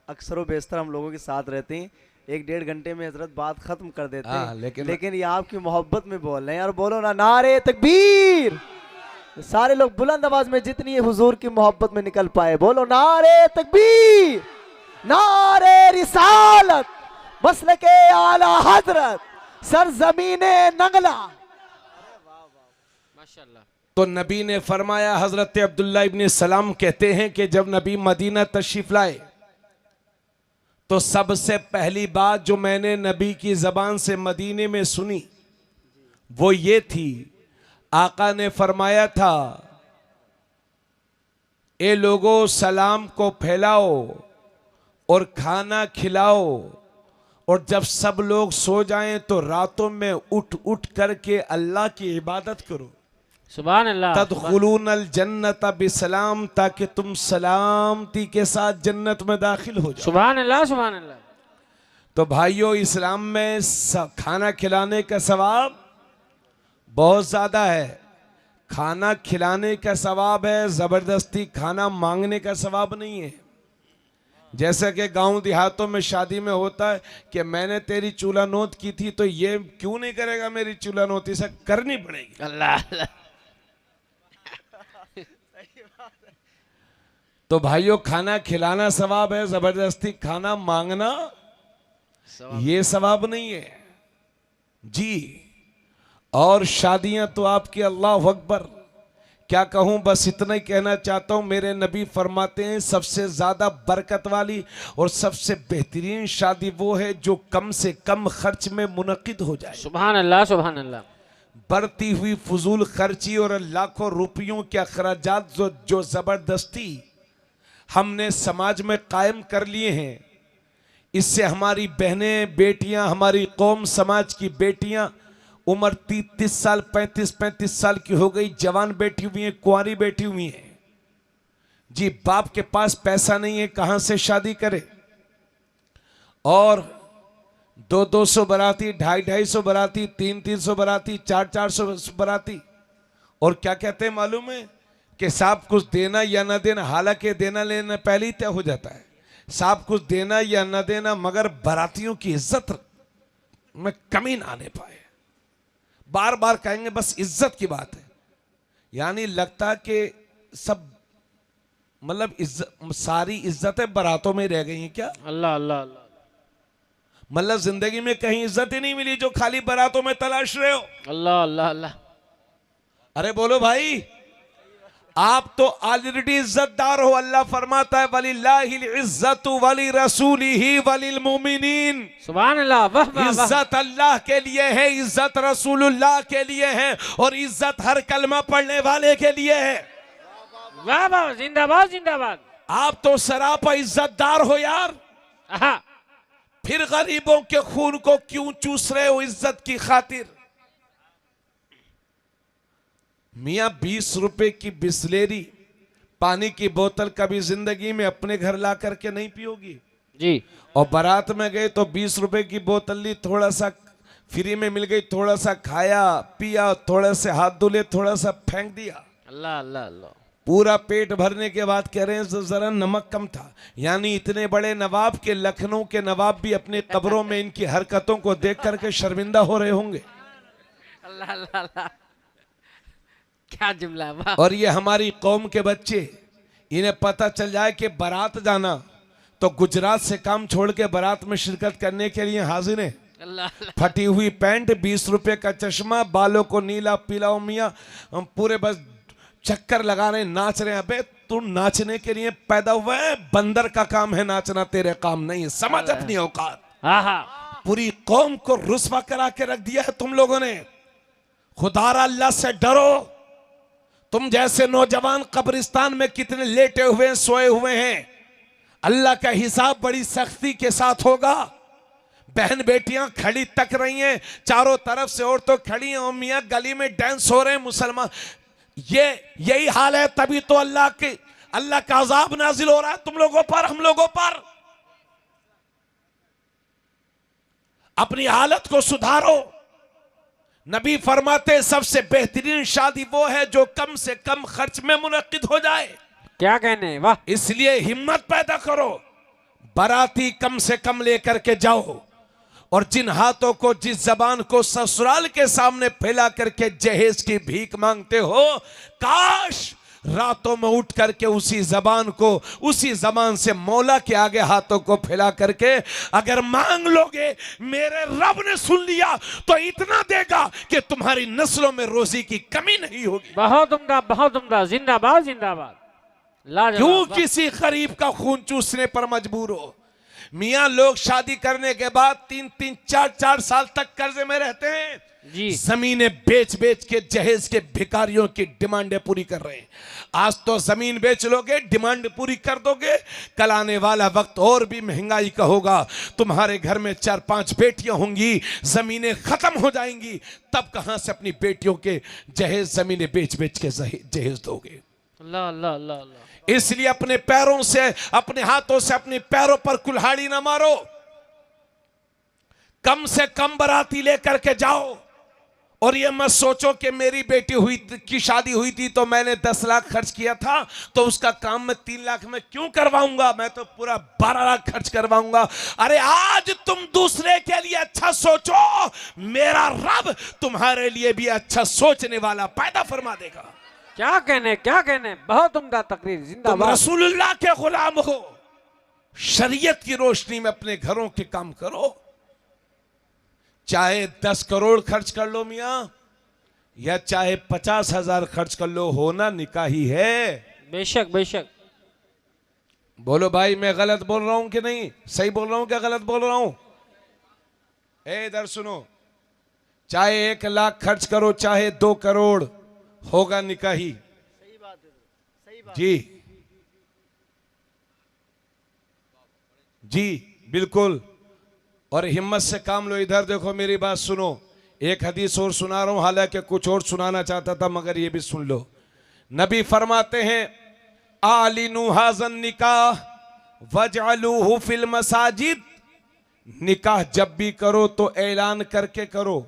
अक्सर व बेशतर हम लोगों के साथ रहते हैं, 1-1.5 घंटे में हजरत बात खत्म कर देते हैं। हाँ, लेकिन ये आपकी मोहब्बत में बोल रहे हैं। यार बोलो ना, नारे तकबीर। सारे लोग बुलंद आवाज में जितनी हुजूर की मोहब्बत में निकल पाए बोलो नारे तकबीर, नारे रिसालत, मसलके आला हजरत, सरजमीने नगला। माशाअल्लाह। तो नबी ने फरमाया, हजरत अब्दुल्ला इब्न सलाम कहते हैं कि जब नबी मदीना तशरीफ लाए तो सबसे पहली बात जो मैंने नबी की जबान से मदीने में सुनी वो ये थी, आका ने फरमाया था, ए लोगों सलाम को फैलाओ और खाना खिलाओ, और जब सब लोग सो जाएं तो रातों में उठ उठ करके अल्लाह की इबादत करो। सुभान अल्लाह। तदखुलूनल जन्नत बिसलाम, ताकि तुम सलामती के साथ जन्नत में दाखिल हो जाओ। सुभान अल्लाह सुभान अल्लाह। तो भाइयों, इस्लाम में खाना खिलाने का सवाब बहुत ज्यादा है। खाना खिलाने का सवाब है, जबरदस्ती खाना मांगने का सवाब नहीं है। जैसा कि गांव देहातों में शादी में होता है कि मैंने तेरी चूल्हा नोत की थी तो ये क्यों नहीं करेगा मेरी चूल्हा नोत, इसे करनी पड़ेगी। अल्लाह अल्लाह। तो भाइयों, खाना खिलाना सवाब है, जबरदस्ती खाना मांगना ये सवाब नहीं है जी। और शादियां तो आपकी अल्लाह अकबर, क्या कहूं, बस इतना ही कहना चाहता हूं। मेरे नबी फरमाते हैं सबसे ज्यादा बरकत वाली और सबसे बेहतरीन शादी वो है जो कम से कम खर्च में मुनक्किद हो जाए। सुभान अल्लाह सुभान अल्लाह। बढ़ती हुई फजूल खर्ची और लाखों रुपयों के अखराजात जो जबरदस्ती हमने समाज में कायम कर लिए हैं, इससे हमारी बहनें बेटियां, हमारी कौम समाज की बेटियां उम्र 30 साल 35 साल की हो गई, जवान बैठी हुई हैं, कुंवारी बैठी हुई हैं जी। बाप के पास पैसा नहीं है, कहां से शादी करे, और 200-200 बराती, 250-250 बराती, 300-300 बराती, 400-400 बराती, और क्या कहते हैं मालूम है कि साहब कुछ देना या ना देना, हालांकि देना लेना पहले ही तय हो जाता है, साहब कुछ देना या ना देना, मगर बरातियों की इज्जत में कमी ना आने पाए। बार बार कहेंगे बस इज्जत की बात है, यानी लगता कि सब मतलब इज्जत, सारी इज्जतें बारातों में रह गई हैं क्या? अल्लाह अल्लाह अल्लाह। मतलब जिंदगी में कहीं इज्जत ही नहीं मिली जो खाली बारातों में तलाश रहे हो? अल्लाह अल्लाह अल्लाह। अरे बोलो भाई, आप तो ऑलरेडी इज्जतदार हो। अल्लाह फरमाता है वलिल्लाहिल इज्जतु वली रसूलिही वलिल मोमिनीन। सुभान अल्लाह, वाह वाह वाह। इज्जत अल्लाह के लिए है, इज्जत रसूलुल्लाह के लिए है, और इज्जत हर कलमा पढ़ने वाले के लिए है। वाह वाह, जिंदाबाद जिंदाबाद। आप तो सरापा इज्जतदार हो यार, आहा, फिर गरीबों के खून को क्यों चूस रहे हो इज्जत की खातिर? मियां 20 रुपए की बिस्लेरी पानी की बोतल कभी जिंदगी में अपने घर ला करके नहीं पियोगी जी। और बारात में गए तो 20 रुपए की बोतल ली, थोड़ा सा फ्री में मिल गई, थोड़ा सा खाया पिया, थोड़ा से हाथ धुले, थोड़ा सा फेंक दिया। अल्लाह अल्लाह अल्लाह। पूरा पेट भरने के बाद कह रहे हैं जरा नमक कम था। यानी इतने बड़े नवाब के, लखनऊ के नवाब भी अपने कब्रों में इनकी हरकतों को देख करके शर्मिंदा हो रहे होंगे। अल्लाह अल्लाह अल्लाह, क्या जुमला, वाह। और ये हमारी कौम के बच्चे, इन्हें पता चल जाए कि बारात जाना तो गुजरात से काम छोड़ के बारात में शिरकत करने के लिए हाजिर है। अल्लाह अल्लाह। फटी हुई पैंट, 20 रुपए का चश्मा, बालों को नीला पीला, मियां हम पूरे बस चक्कर लगा रहे, नाच रहे हैं। अबे तू नाचने के लिए पैदा हुआ है? बंदर का काम है नाचना, तेरे काम नहीं है। समझ अपनी औकात। आहा, पूरी कौम को रुस्वा करा के रख दिया है तुम लोगों ने। खुदारा अल्लाह से डरो। तुम जैसे नौजवान कब्रिस्तान में कितने लेटे हुए हैं, सोए हुए हैं। अल्लाह का हिसाब बड़ी सख्ती के साथ होगा। बहन बेटियां खड़ी तक रही हैं, चारों तरफ से औरतें खड़ी हैं, और मियां गली में डांस हो रहे हैं मुसलमान। यही हाल है, तभी तो अल्लाह का अजाब नाजिल हो रहा है तुम लोगों पर, हम लोगों पर। अपनी हालत को सुधारो। नबी फरमाते सबसे बेहतरीन शादी वो है जो कम से कम खर्च में मुनक्किद हो जाए। क्या कहने, वाह। इसलिए हिम्मत पैदा करो, बाराती कम से कम लेकर के जाओ, और जिन हाथों को, जिस जबान को ससुराल के सामने फैला करके जहेज की भीख मांगते हो, काश रातों में उठ करके उसी जबान को, उसी जबान से मौला के आगे हाथों को फैला करके अगर मांग लोगे, मेरे रब ने सुन लिया तो इतना देगा कि तुम्हारी नस्लों में रोजी की कमी नहीं होगी। बहुत उम्दा, बहुत उम्दा, जिंदाबाद जिंदाबाद। क्यों किसी गरीब का खून चूसने पर मजबूर हो? मियां लोग शादी करने के बाद 3-3, 4-4 साल तक कर्जे में रहते हैं जी। जमीनें बेच बेच के जहेज के भिखारियों की डिमांडें पूरी कर रहे हैं। आज तो जमीन बेच लोगे, डिमांड पूरी कर दोगे, कल आने वाला वक्त और भी महंगाई का होगा। तुम्हारे घर में 4-5 बेटियां होंगी, जमीनें खत्म हो जाएंगी, तब कहां से अपनी बेटियों के जहेज, जमीनें बेच बेच के जहेज दोगे? अल्लाह अल्लाह अल्लाह अल्लाह। इसलिए अपने पैरों से, अपने हाथों से अपने पैरों पर कुल्हाड़ी ना मारो। कम से कम बाराती लेकर के जाओ, और ये मत सोचो कि मेरी बेटी की शादी हुई थी तो मैंने 10 लाख खर्च किया था तो उसका काम मैं 3 लाख में क्यों करवाऊंगा, मैं तो पूरा 12 लाख खर्च करवाऊंगा। अरे आज तुम दूसरे के लिए अच्छा सोचो, मेरा रब तुम्हारे लिए भी अच्छा सोचने वाला पैदा फरमा देगा। क्या कहने, क्या कहने, बहुत उम्दा तकरीर, तुम जिंदाबाद। रसूलुल्लाह के गुलाम हो, शरीयत की रोशनी में अपने घरों के काम करो। चाहे 10 करोड़ खर्च कर लो मियां, या चाहे 50,000 खर्च कर लो, होना निकाह ही है। बेशक बेशक। बोलो भाई, मैं गलत बोल रहा हूं कि नहीं? सही बोल रहा हूं क्या गलत बोल रहा हूं? इधर सुनो, चाहे 1 लाख खर्च करो, चाहे 2 करोड़, होगा निकाही। सही बात है, सही बात। जी जी बिल्कुल, और हिम्मत से काम लो। इधर देखो, मेरी बात सुनो, एक हदीस और सुना रहा हूं, हालांकि कुछ और सुनाना चाहता था मगर ये भी सुन लो। नबी फरमाते हैं आलिनु हाज़न निकाह वजअलूहु फिल मसाजिद। निकाह जब भी करो तो ऐलान करके करो,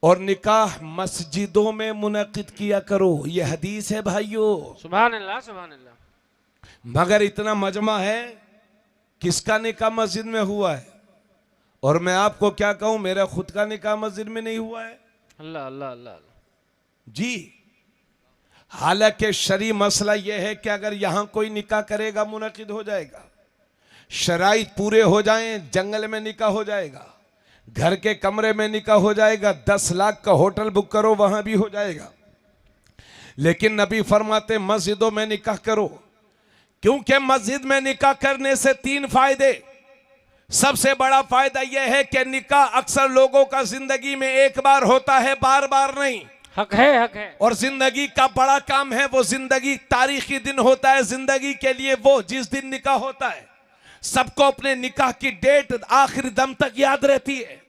और निकाह मस्जिदों में मुनक्किद किया करो। ये हदीस है भाइयों। सुभान अल्लाह सुभान अल्लाह। मगर इतना मजमा है, किसका निकाह मस्जिद में हुआ है? और मैं आपको क्या कहूं, मेरा खुद का निकाह मस्जिद में नहीं हुआ है। अल्लाह अल्लाह अल्लाह। जी हालांकि शरई मसला यह है कि अगर यहां कोई निकाह करेगा मुनक़िद हो जाएगा, शराइत पूरे हो जाएं, जंगल में निकाह हो जाएगा, घर के कमरे में निकाह हो जाएगा, 10 लाख का होटल बुक करो वहां भी हो जाएगा। लेकिन नबी फरमाते मस्जिदों में निकाह करो, क्योंकि मस्जिद में निकाह करने से 3 फायदे। सबसे बड़ा फायदा यह है कि निकाह अक्सर लोगों का जिंदगी में एक बार होता है, बार बार नहीं। हक है, हक है। और जिंदगी का बड़ा काम है, वो जिंदगी तारीखी दिन होता है जिंदगी के लिए। वो जिस दिन निकाह होता है सबको अपने निकाह की डेट आखिरी दम तक याद रहती है।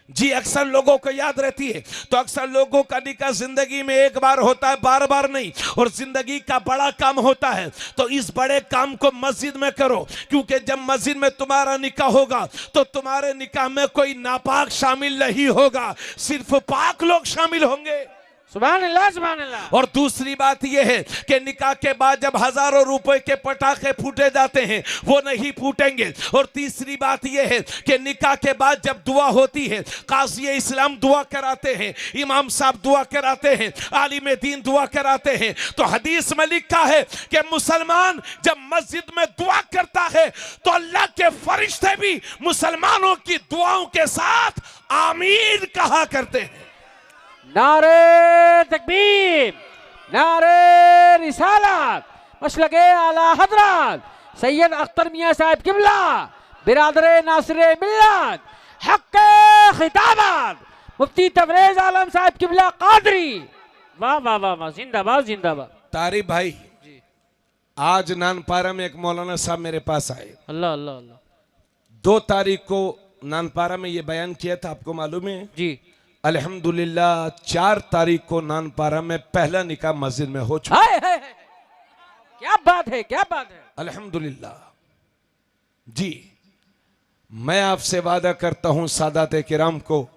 जी अक्सर लोगों को याद रहती है। तो अक्सर लोगों का निकाह जिंदगी में एक बार होता है, बार बार नहीं। और जिंदगी का बड़ा काम होता है, तो इस बड़े काम को मस्जिद में करो, क्योंकि जब मस्जिद में तुम्हारा निकाह होगा तो तुम्हारे निकाह में कोई नापाक शामिल नहीं होगा, सिर्फ पाक लोग शामिल होंगे। सुभान अल्लाह, सुभान अल्लाह। और दूसरी बात यह है कि निकाह के बाद जब हजारों रुपए के पटाखे फूटे जाते हैं वो नहीं फूटेंगे। और तीसरी बात यह है कि निकाह के बाद जब दुआ होती है, काज़ी इस्लाम दुआ कराते हैं, इमाम साहब दुआ कराते हैं, आलिम दीन दुआ कराते हैं, तो हदीस में लिखा है कि मुसलमान जब मस्जिद में दुआ करता है तो अल्लाह के फरिश्ते भी मुसलमानों की दुआओं के साथ आमीन कहा करते हैं। नारे तकबीर, नारे रिसालत, मसलके आला हजरत सैयद अख्तर मियां साहब किबला, बिरादरे नासिरे मिल्लत, हक खिताबत, मुफ्ती तबरेज आलम साहब किबला कादरी। वाह वाह वाह वाह, जिंदाबाद जिंदाबाद। तारिक भाई जी, आज नानपारा में एक मौलाना साहब मेरे पास आए। अल्लाह अल्लाह अल्लाह। 2 तारीख को नानपारा में ये बयान किया था, आपको मालूम है जी। अल्हम्दुलिल्लाह 4 तारीख को नानपारा में पहला निकाह मस्जिद में हो चुका। हाय हाय, क्या बात है, क्या बात है। अल्हम्दुलिल्लाह जी। मैं आपसे वादा करता हूं सादात किराम को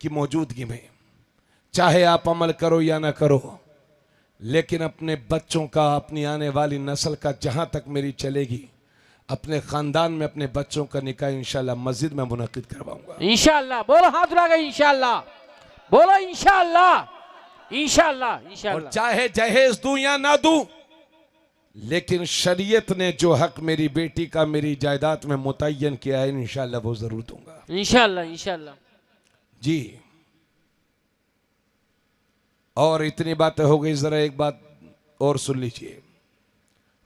की मौजूदगी में, चाहे आप अमल करो या ना करो, लेकिन अपने बच्चों का, अपनी आने वाली नस्ल का, जहां तक मेरी चलेगी, अपने खानदान में अपने बच्चों का निकाह इंशाल्लाह मस्जिद में मुनक़िद करवाऊंगा। इंशाल्लाह। बोलो हाथ उठा के इंशाल्लाह, बोलो इंशाल्लाह, इंशाल्लाह और इंशाल्लाह। चाहे जहेज दूं या ना दूं, लेकिन शरीयत ने जो हक मेरी बेटी का मेरी जायदाद में मुतय्यन किया है, इंशाल्लाह वो जरूर दूंगा। इंशाल्लाह इंशाल्लाह जी। और इतनी बातें हो गई, जरा एक बात और सुन लीजिए।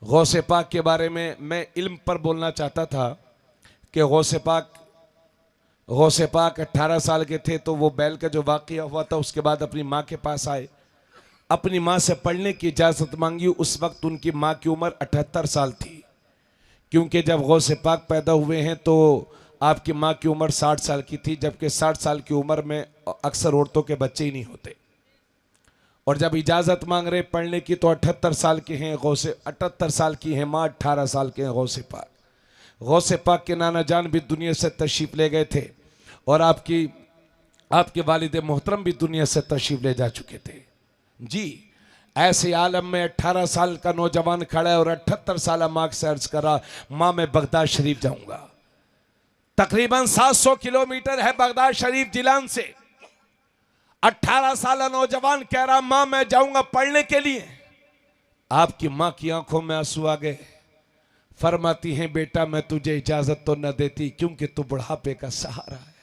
गौसे पाक के बारे में मैं इल्म पर बोलना चाहता था कि गौसे पाक 18 साल के थे तो वो बैल का जो वाक़या हुआ था, उसके बाद अपनी माँ के पास आए, अपनी माँ से पढ़ने की इजाज़त मांगी। उस वक्त उनकी माँ की उम्र 78 साल थी, क्योंकि जब गौसे पाक पैदा हुए हैं तो आपकी माँ की उम्र 60 साल की थी, जबकि 60 साल की उम्र में अक्सर औरतों के बच्चे ही नहीं होते। और जब इजाज़त मांग रहे पढ़ने की तो 78 साल के हैं गौसे, 78 साल की हैं माँ, 18 साल के हैं गौसे पाक। गौसे पाक के नाना जान भी दुनिया से तशरीफ़ ले गए थे, और आपके वालिद मोहतरम भी दुनिया से तशरीफ़ ले जा चुके थे। जी, ऐसे आलम में 18 साल का नौजवान खड़ा है और 78 साल माँ से अर्ज करा, माँ मैं बगदाद शरीफ जाऊँगा। तकरीबन 700 किलोमीटर है बगदाद शरीफ जिलान से। 18 साल नौजवान कह रहा, मां मैं जाऊंगा पढ़ने के लिए। आपकी मां की आंखों में आंसू आ गए। फरमाती हैं, बेटा मैं तुझे इजाजत तो न देती, क्योंकि तू बुढ़ापे का सहारा है,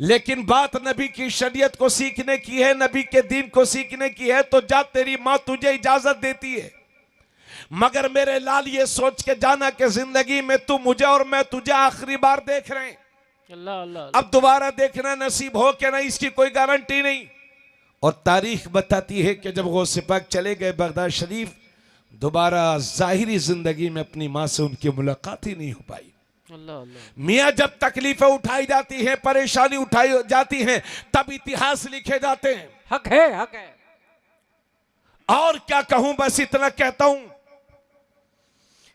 लेकिन बात नबी की शरीयत को सीखने की है, नबी के दीन को सीखने की है, तो जा, तेरी मां तुझे इजाजत देती है। मगर मेरे लाल ये सोच के जाना कि जिंदगी में तू मुझे और मैं तुझे आखिरी बार देख रहे हैं, अल्लाह अल्लाह। अब दोबारा देखना नसीब हो कि नहीं इसकी कोई गारंटी नहीं। और तारीख बताती है कि जब गौसे पाक चले गए बगदाद शरीफ, दोबारा जाहिरी जिंदगी में अपनी माँ से उनकी मुलाकात ही नहीं हो पाई। अल्लाह अल्लाह। मियाँ जब तकलीफें उठाई जाती हैं, परेशानी उठाई जाती हैं, तब इतिहास लिखे जाते हैं। हक है, हक है। और क्या कहूं, बस इतना कहता हूं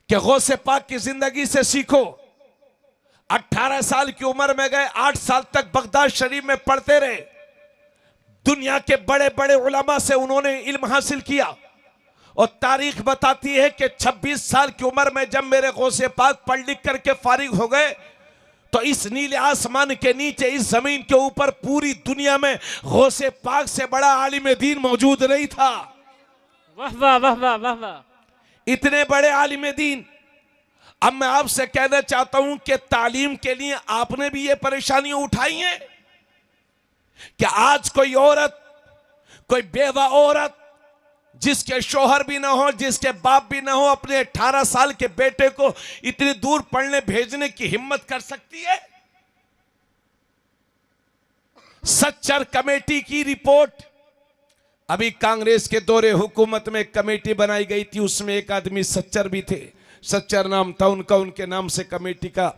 कि गौसे पाक की जिंदगी से सीखो। 18 साल की उम्र में गए, 8 साल तक बगदाद शरीफ में पढ़ते रहे। दुनिया के बड़े बड़े उलमा से उन्होंने इल्म हासिल किया। और तारीख बताती है कि 26 साल की उम्र में जब मेरे गौसे पाक पढ़ लिख करके फारिग हो गए, तो इस नीले आसमान के नीचे, इस जमीन के ऊपर पूरी दुनिया में गौसे पाक से बड़ा आलिम दीन मौजूद नहीं था। वाह वाह वाह वाह वाह वाह। इतने बड़े आलिम दीन। अब मैं आपसे कहना चाहता हूं कि तालीम के लिए आपने भी ये परेशानियां उठाई हैं कि आज कोई औरत, कोई बेवा औरत जिसके शोहर भी ना हो, जिसके बाप भी ना हो, अपने 18 साल के बेटे को इतनी दूर पढ़ने भेजने की हिम्मत कर सकती है? सच्चर कमेटी की रिपोर्ट, अभी कांग्रेस के दौरे हुकूमत में कमेटी बनाई गई थी, उसमें एक आदमी सच्चर भी थे, सच्चर नाम था उनका, उनके नाम से कमेटी का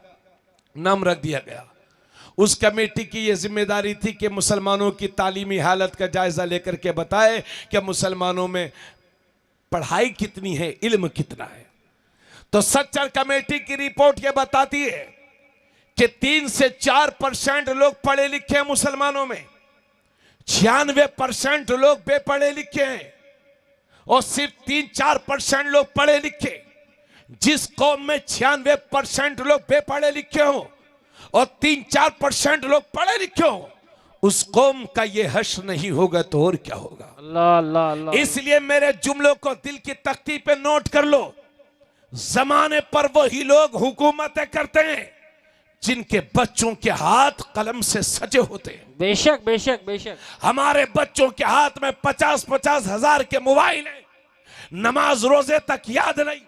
नाम रख दिया गया। उस कमेटी की यह जिम्मेदारी थी कि मुसलमानों की तालीमी हालत का जायजा लेकर के बताए कि मुसलमानों में पढ़ाई कितनी है, इल्म कितना है। तो सच्चर कमेटी की रिपोर्ट यह बताती है कि 3 से 4% लोग पढ़े लिखे हैं मुसलमानों में, 96% लोग बेपढ़े लिखे हैं, और सिर्फ 3-4% लोग पढ़े लिखे। जिस कौम में 96% लोग बेपढ़े लिखे हो और 3-4% लोग पढ़े लिखे हो, उस कौम का ये हश्र नहीं होगा तो और क्या होगा। अल्लाह अल्लाह अल्लाह। इसलिए मेरे जुमलों को दिल की तख्ती पे नोट कर लो। जमाने पर वही लोग हुकूमतें करते हैं जिनके बच्चों के हाथ कलम से सजे होते हैं। बेशक बेशक बेशक। हमारे बच्चों के हाथ में 50-50 हजार के मोबाइल हैं, नमाज रोजे तक याद नहीं,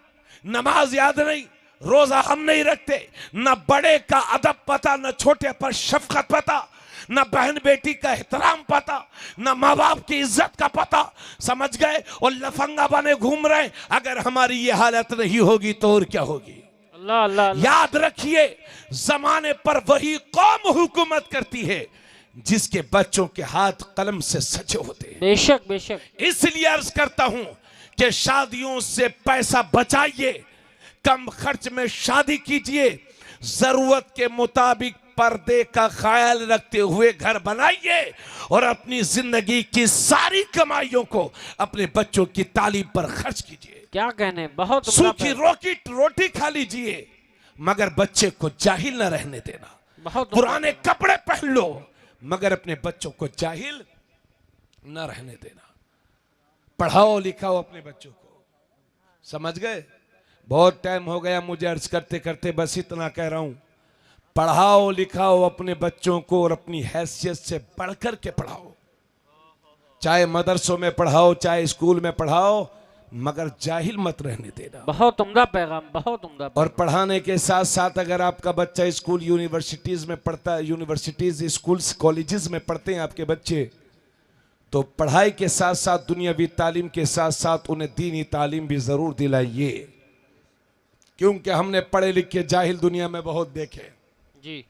नमाज याद नहीं, रोजा हम नहीं रखते, न बड़े का अदब पता, न छोटे पर शफकत पता, न बहन बेटी का एहतराम पता, न माँ बाप की इज्जत का पता, समझ गए, और लफंगा बने घूम रहे। अगर हमारी ये हालत नहीं होगी तो और क्या होगी। अल्लाह अल्लाह। याद रखिए, जमाने पर वही कौम हुकूमत करती है जिसके बच्चों के हाथ कलम से सजे होते हैं। बेशक बेशक। इसलिए अर्ज करता हूं कि शादियों से पैसा बचाइए, कम खर्च में शादी कीजिए, जरूरत के मुताबिक पर्दे का ख्याल रखते हुए घर बनाइए, और अपनी जिंदगी की सारी कमाइयों को अपने बच्चों की तालीम पर खर्च कीजिए। क्या कहने, बहुत सूखी रोटी खा लीजिए, मगर बच्चे को जाहिल न रहने देना। बहुत पुराने कपड़े पहन लो, मगर अपने बच्चों को जाहिल न रहने देना। पढ़ाओ लिखाओ अपने बच्चों को, समझ गए। बहुत टाइम हो गया मुझे अर्ज करते करते, बस इतना कह रहा हूं, पढ़ाओ लिखाओ अपने बच्चों को, और अपनी हैसियत से बढ़कर के पढ़ाओ। चाहे मदरसों में पढ़ाओ, चाहे स्कूल में पढ़ाओ, मगर जाहिल मत रहने देना। बहुत उम्दा पैगाम, बहुत उम्दा। और पढ़ाने के साथ साथ अगर आपका बच्चा स्कूल यूनिवर्सिटीज में पढ़ता है, यूनिवर्सिटीज स्कूल्स कॉलेजेस में पढ़ते हैं आपके बच्चे, तो पढ़ाई के साथ साथ दुनियावी तालीम के साथ साथ उन्हें दीनी तालीम भी जरूर दिलाइए, क्योंकि हमने पढ़े लिखे जाहिल दुनिया में बहुत देखे जी।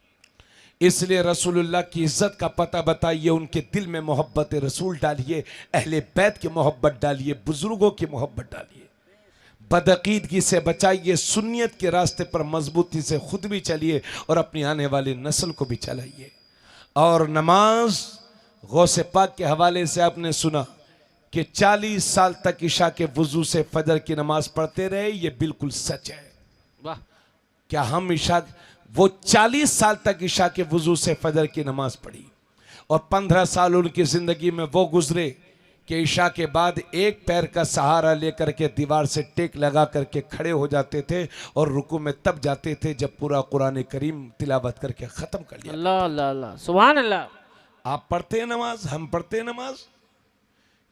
इसलिए रसूलुल्लाह की इज्जत का पता बताइए, उनके दिल में मोहब्बत रसूल डालिए, अहले बैत की मोहब्बत डालिए, बुजुर्गों की मोहब्बत डालिए, बदअकीदगी से बचाइए, सुन्नियत के रास्ते पर मजबूती से खुद भी चलिए और अपनी आने वाली नस्ल को भी चलाइए। और नमाज, गौसे पाक के हवाले से आपने सुना कि 40 साल तक ईशा के वजू से फजर की नमाज पढ़ते रहे, ये बिल्कुल सच है। वाह। क्या हम ईशा, वो 40 साल तक ईशा के वजू से फजर की नमाज पढ़ी, और 15 साल उनकी जिंदगी में वो गुजरे कि ईशा के बाद एक पैर का सहारा लेकर के दीवार से टेक लगा करके खड़े हो जाते थे, और रुकू में तब जाते थे जब पूरा कुरान करीम तिलावत करके खत्म कर लिया। अल्लाह अल्लाह अल्लाह, सुभान अल्लाह। आप पढ़ते हैं नमाज, हम पढ़ते हैं नमाज।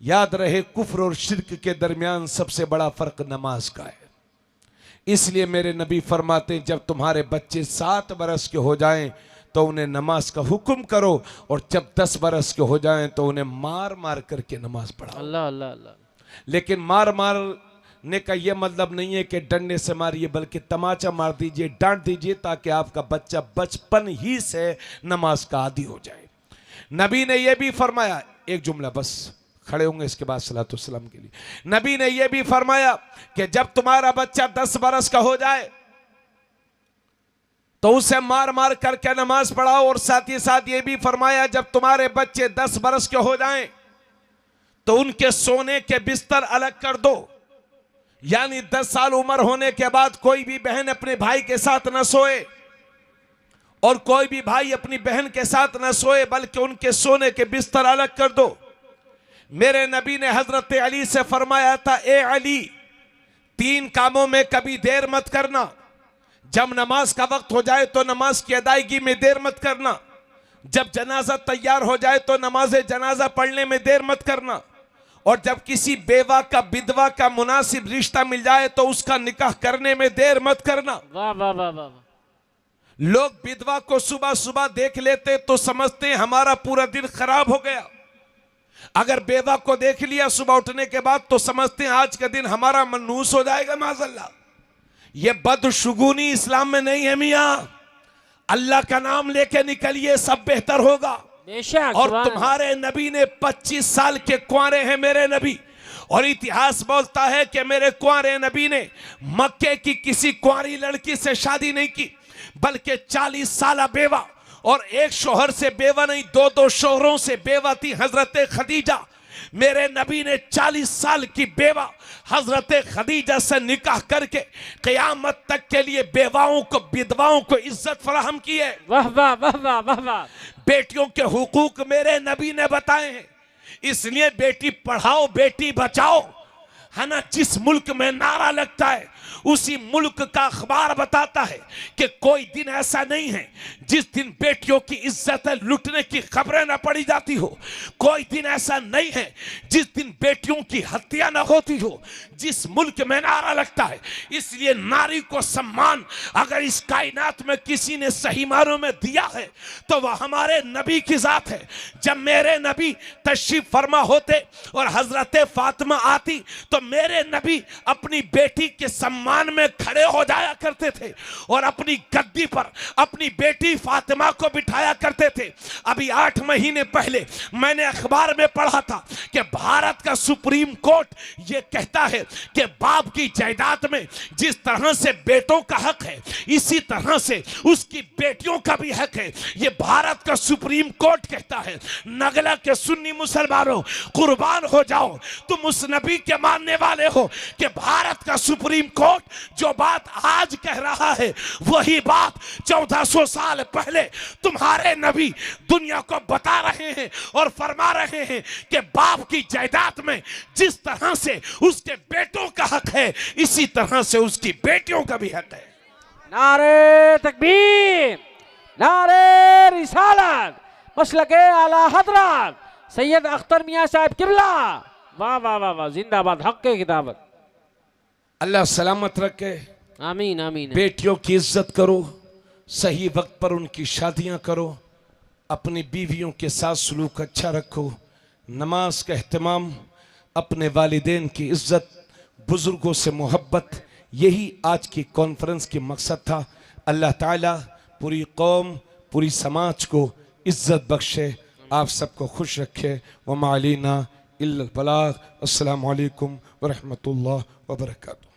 याद रहे, कुफ्र और शिर्क के दरमियान सबसे बड़ा फर्क नमाज का है। इसलिए मेरे नबी फरमाते हैं, जब तुम्हारे बच्चे 7 बरस के हो जाएं तो उन्हें नमाज का हुक्म करो, और जब 10 बरस के हो जाएं तो उन्हें मार मार करके नमाज पढ़ाओ। अल्लाह अल्लाह अल्लाह। लेकिन मार मारने का यह मतलब नहीं है कि डंडे से मारिए, बल्कि तमाचा मार दीजिए, डांट दीजिए, ताकि आपका बच्चा बचपन ही से नमाज का आदी हो जाए। नबी ने यह भी फरमाया, एक जुमला बस, खड़े होंगे इसके बाद सलातो सलाम के लिए। नबी ने यह भी फरमाया कि जब तुम्हारा बच्चा 10 बरस का हो जाए तो उसे मार मार करके नमाज पढ़ाओ, और साथ ही साथ यह भी फरमाया जब तुम्हारे बच्चे 10 बरस के हो जाएं तो उनके सोने के बिस्तर अलग कर दो। यानी 10 साल उम्र होने के बाद कोई भी बहन अपने भाई के साथ न सोए, और कोई भी भाई अपनी बहन के साथ न सोए, बल्कि उनके सोने के बिस्तर अलग कर दो। मेरे नबी ने हजरत अली से फरमाया था, ए अली, 3 कामों में कभी देर मत करना। जब नमाज का वक्त हो जाए तो नमाज की अदायगी में देर मत करना। जब जनाजा तैयार हो जाए तो नमाज जनाजा पढ़ने में देर मत करना। और जब किसी बेवा का, विधवा का मुनासिब रिश्ता मिल जाए तो उसका निकाह करने में देर मत करना। वाह वाह वाह वाह। लोग विधवा को सुबह सुबह देख लेते तो समझते हैं हमारा पूरा दिन खराब हो गया। अगर बेवा को देख लिया सुबह उठने के बाद तो समझते हैं आज का दिन हमारा मनहूस हो जाएगा माज़अल्लाह। ये बदशुगुनी इस्लाम में नहीं है मियां। अल्लाह का नाम लेके निकलिए, सब बेहतर होगा। बेशक। और तुम्हारे नबी ने 25 साल के कुंवारे हैं मेरे नबी, और इतिहास बोलता है कि मेरे कुंवारे नबी ने मक्के की किसी कुंवारी लड़की से शादी नहीं की, बल्कि 40 साल बेवा, और एक शोहर से बेवा नहीं, 2-2 शोहरों से बेवा थी हजरत खदीजा। मेरे नबी ने 40 साल की बेवा हजरत खदीजा से निकाह करके क़यामत तक के लिए बेवाओं को, विधवाओं को इज्जत फराहम की है। वाह वाह वाह वाह वाह वाह। बेटियों के हुकूक मेरे नबी ने बताए हैं, इसलिए बेटी पढ़ाओ बेटी बचाओ है ना। जिस मुल्क में नारा लगता है उसी मुल्क का अखबार बताता है कि कोई दिन ऐसा नहीं है जिस दिन बेटियों की इज्जत लुटने की खबरें न पड़ी जाती हो। कोई दिन ऐसा नहीं है जिस दिन बेटियों की हत्या न होती हो। जिस मुल्क में नारा लगता है, इसलिए नारी को सम्मान अगर इस कायनात में किसी ने सही मानों में दिया है तो वह हमारे नबी की जात है। जब मेरे नबी तशरीफ फरमा होते और हजरत फातिमा आती तो मेरे नबी अपनी बेटी के सम्मान में खड़े हो जाया करते थे और अपनी गद्दी पर अपनी बेटी फातिमा को बिठाया करते थे। अभी 8 महीने पहले मैंने अखबार में पढ़ा था कि भारत का सुप्रीम कोर्ट यह कहता है कि बाप की जायदाद में जिस तरह से बेटों का हक है, इसी तरह से उसकी बेटियों का भी हक है। यह भारत का सुप्रीम कोर्ट कहता है। नगला के सुन्नी मुसलमानों, कुर्बान हो जाओ, तुम उस नबी के मानने वाले हो कि भारत का सुप्रीम कोर्ट जो बात आज कह रहा है वही बात 1400 साल पहले तुम्हारे नबी दुनिया को बता रहे हैं और फरमा रहे हैं कि बाप की जायदाद में जिस तरह से उसके बेटों का हक है, इसी तरह से उसकी बेटियों का भी हक है। नारे तकबीर, नारे रिसालत, मसलके आला हजरत सैयद अख्तर मियां साहब किबला। वाह वाह वाह वाह, जिंदाबाद, हक के किताबत। अल्लाह सलामत रखे। आमीन आमीन। बेटियों की इज्जत करो, सही वक्त पर उनकी शादियां करो, अपनी बीवियों के साथ सलूक अच्छा रखो, नमाज का एहतमाम, अपने वालिदैन की इज्जत, बुजुर्गों से मोहब्बत, यही आज की कॉन्फ्रेंस की मकसद था। अल्लाह ताला पूरी कौम, पूरी समाज को इज्जत बख्शे, आप सबको खुश रखे। व मालीना इल्लल बलाग। अस्सलामु अलैकुम व रहमतुल्लाह व बरकातुहू।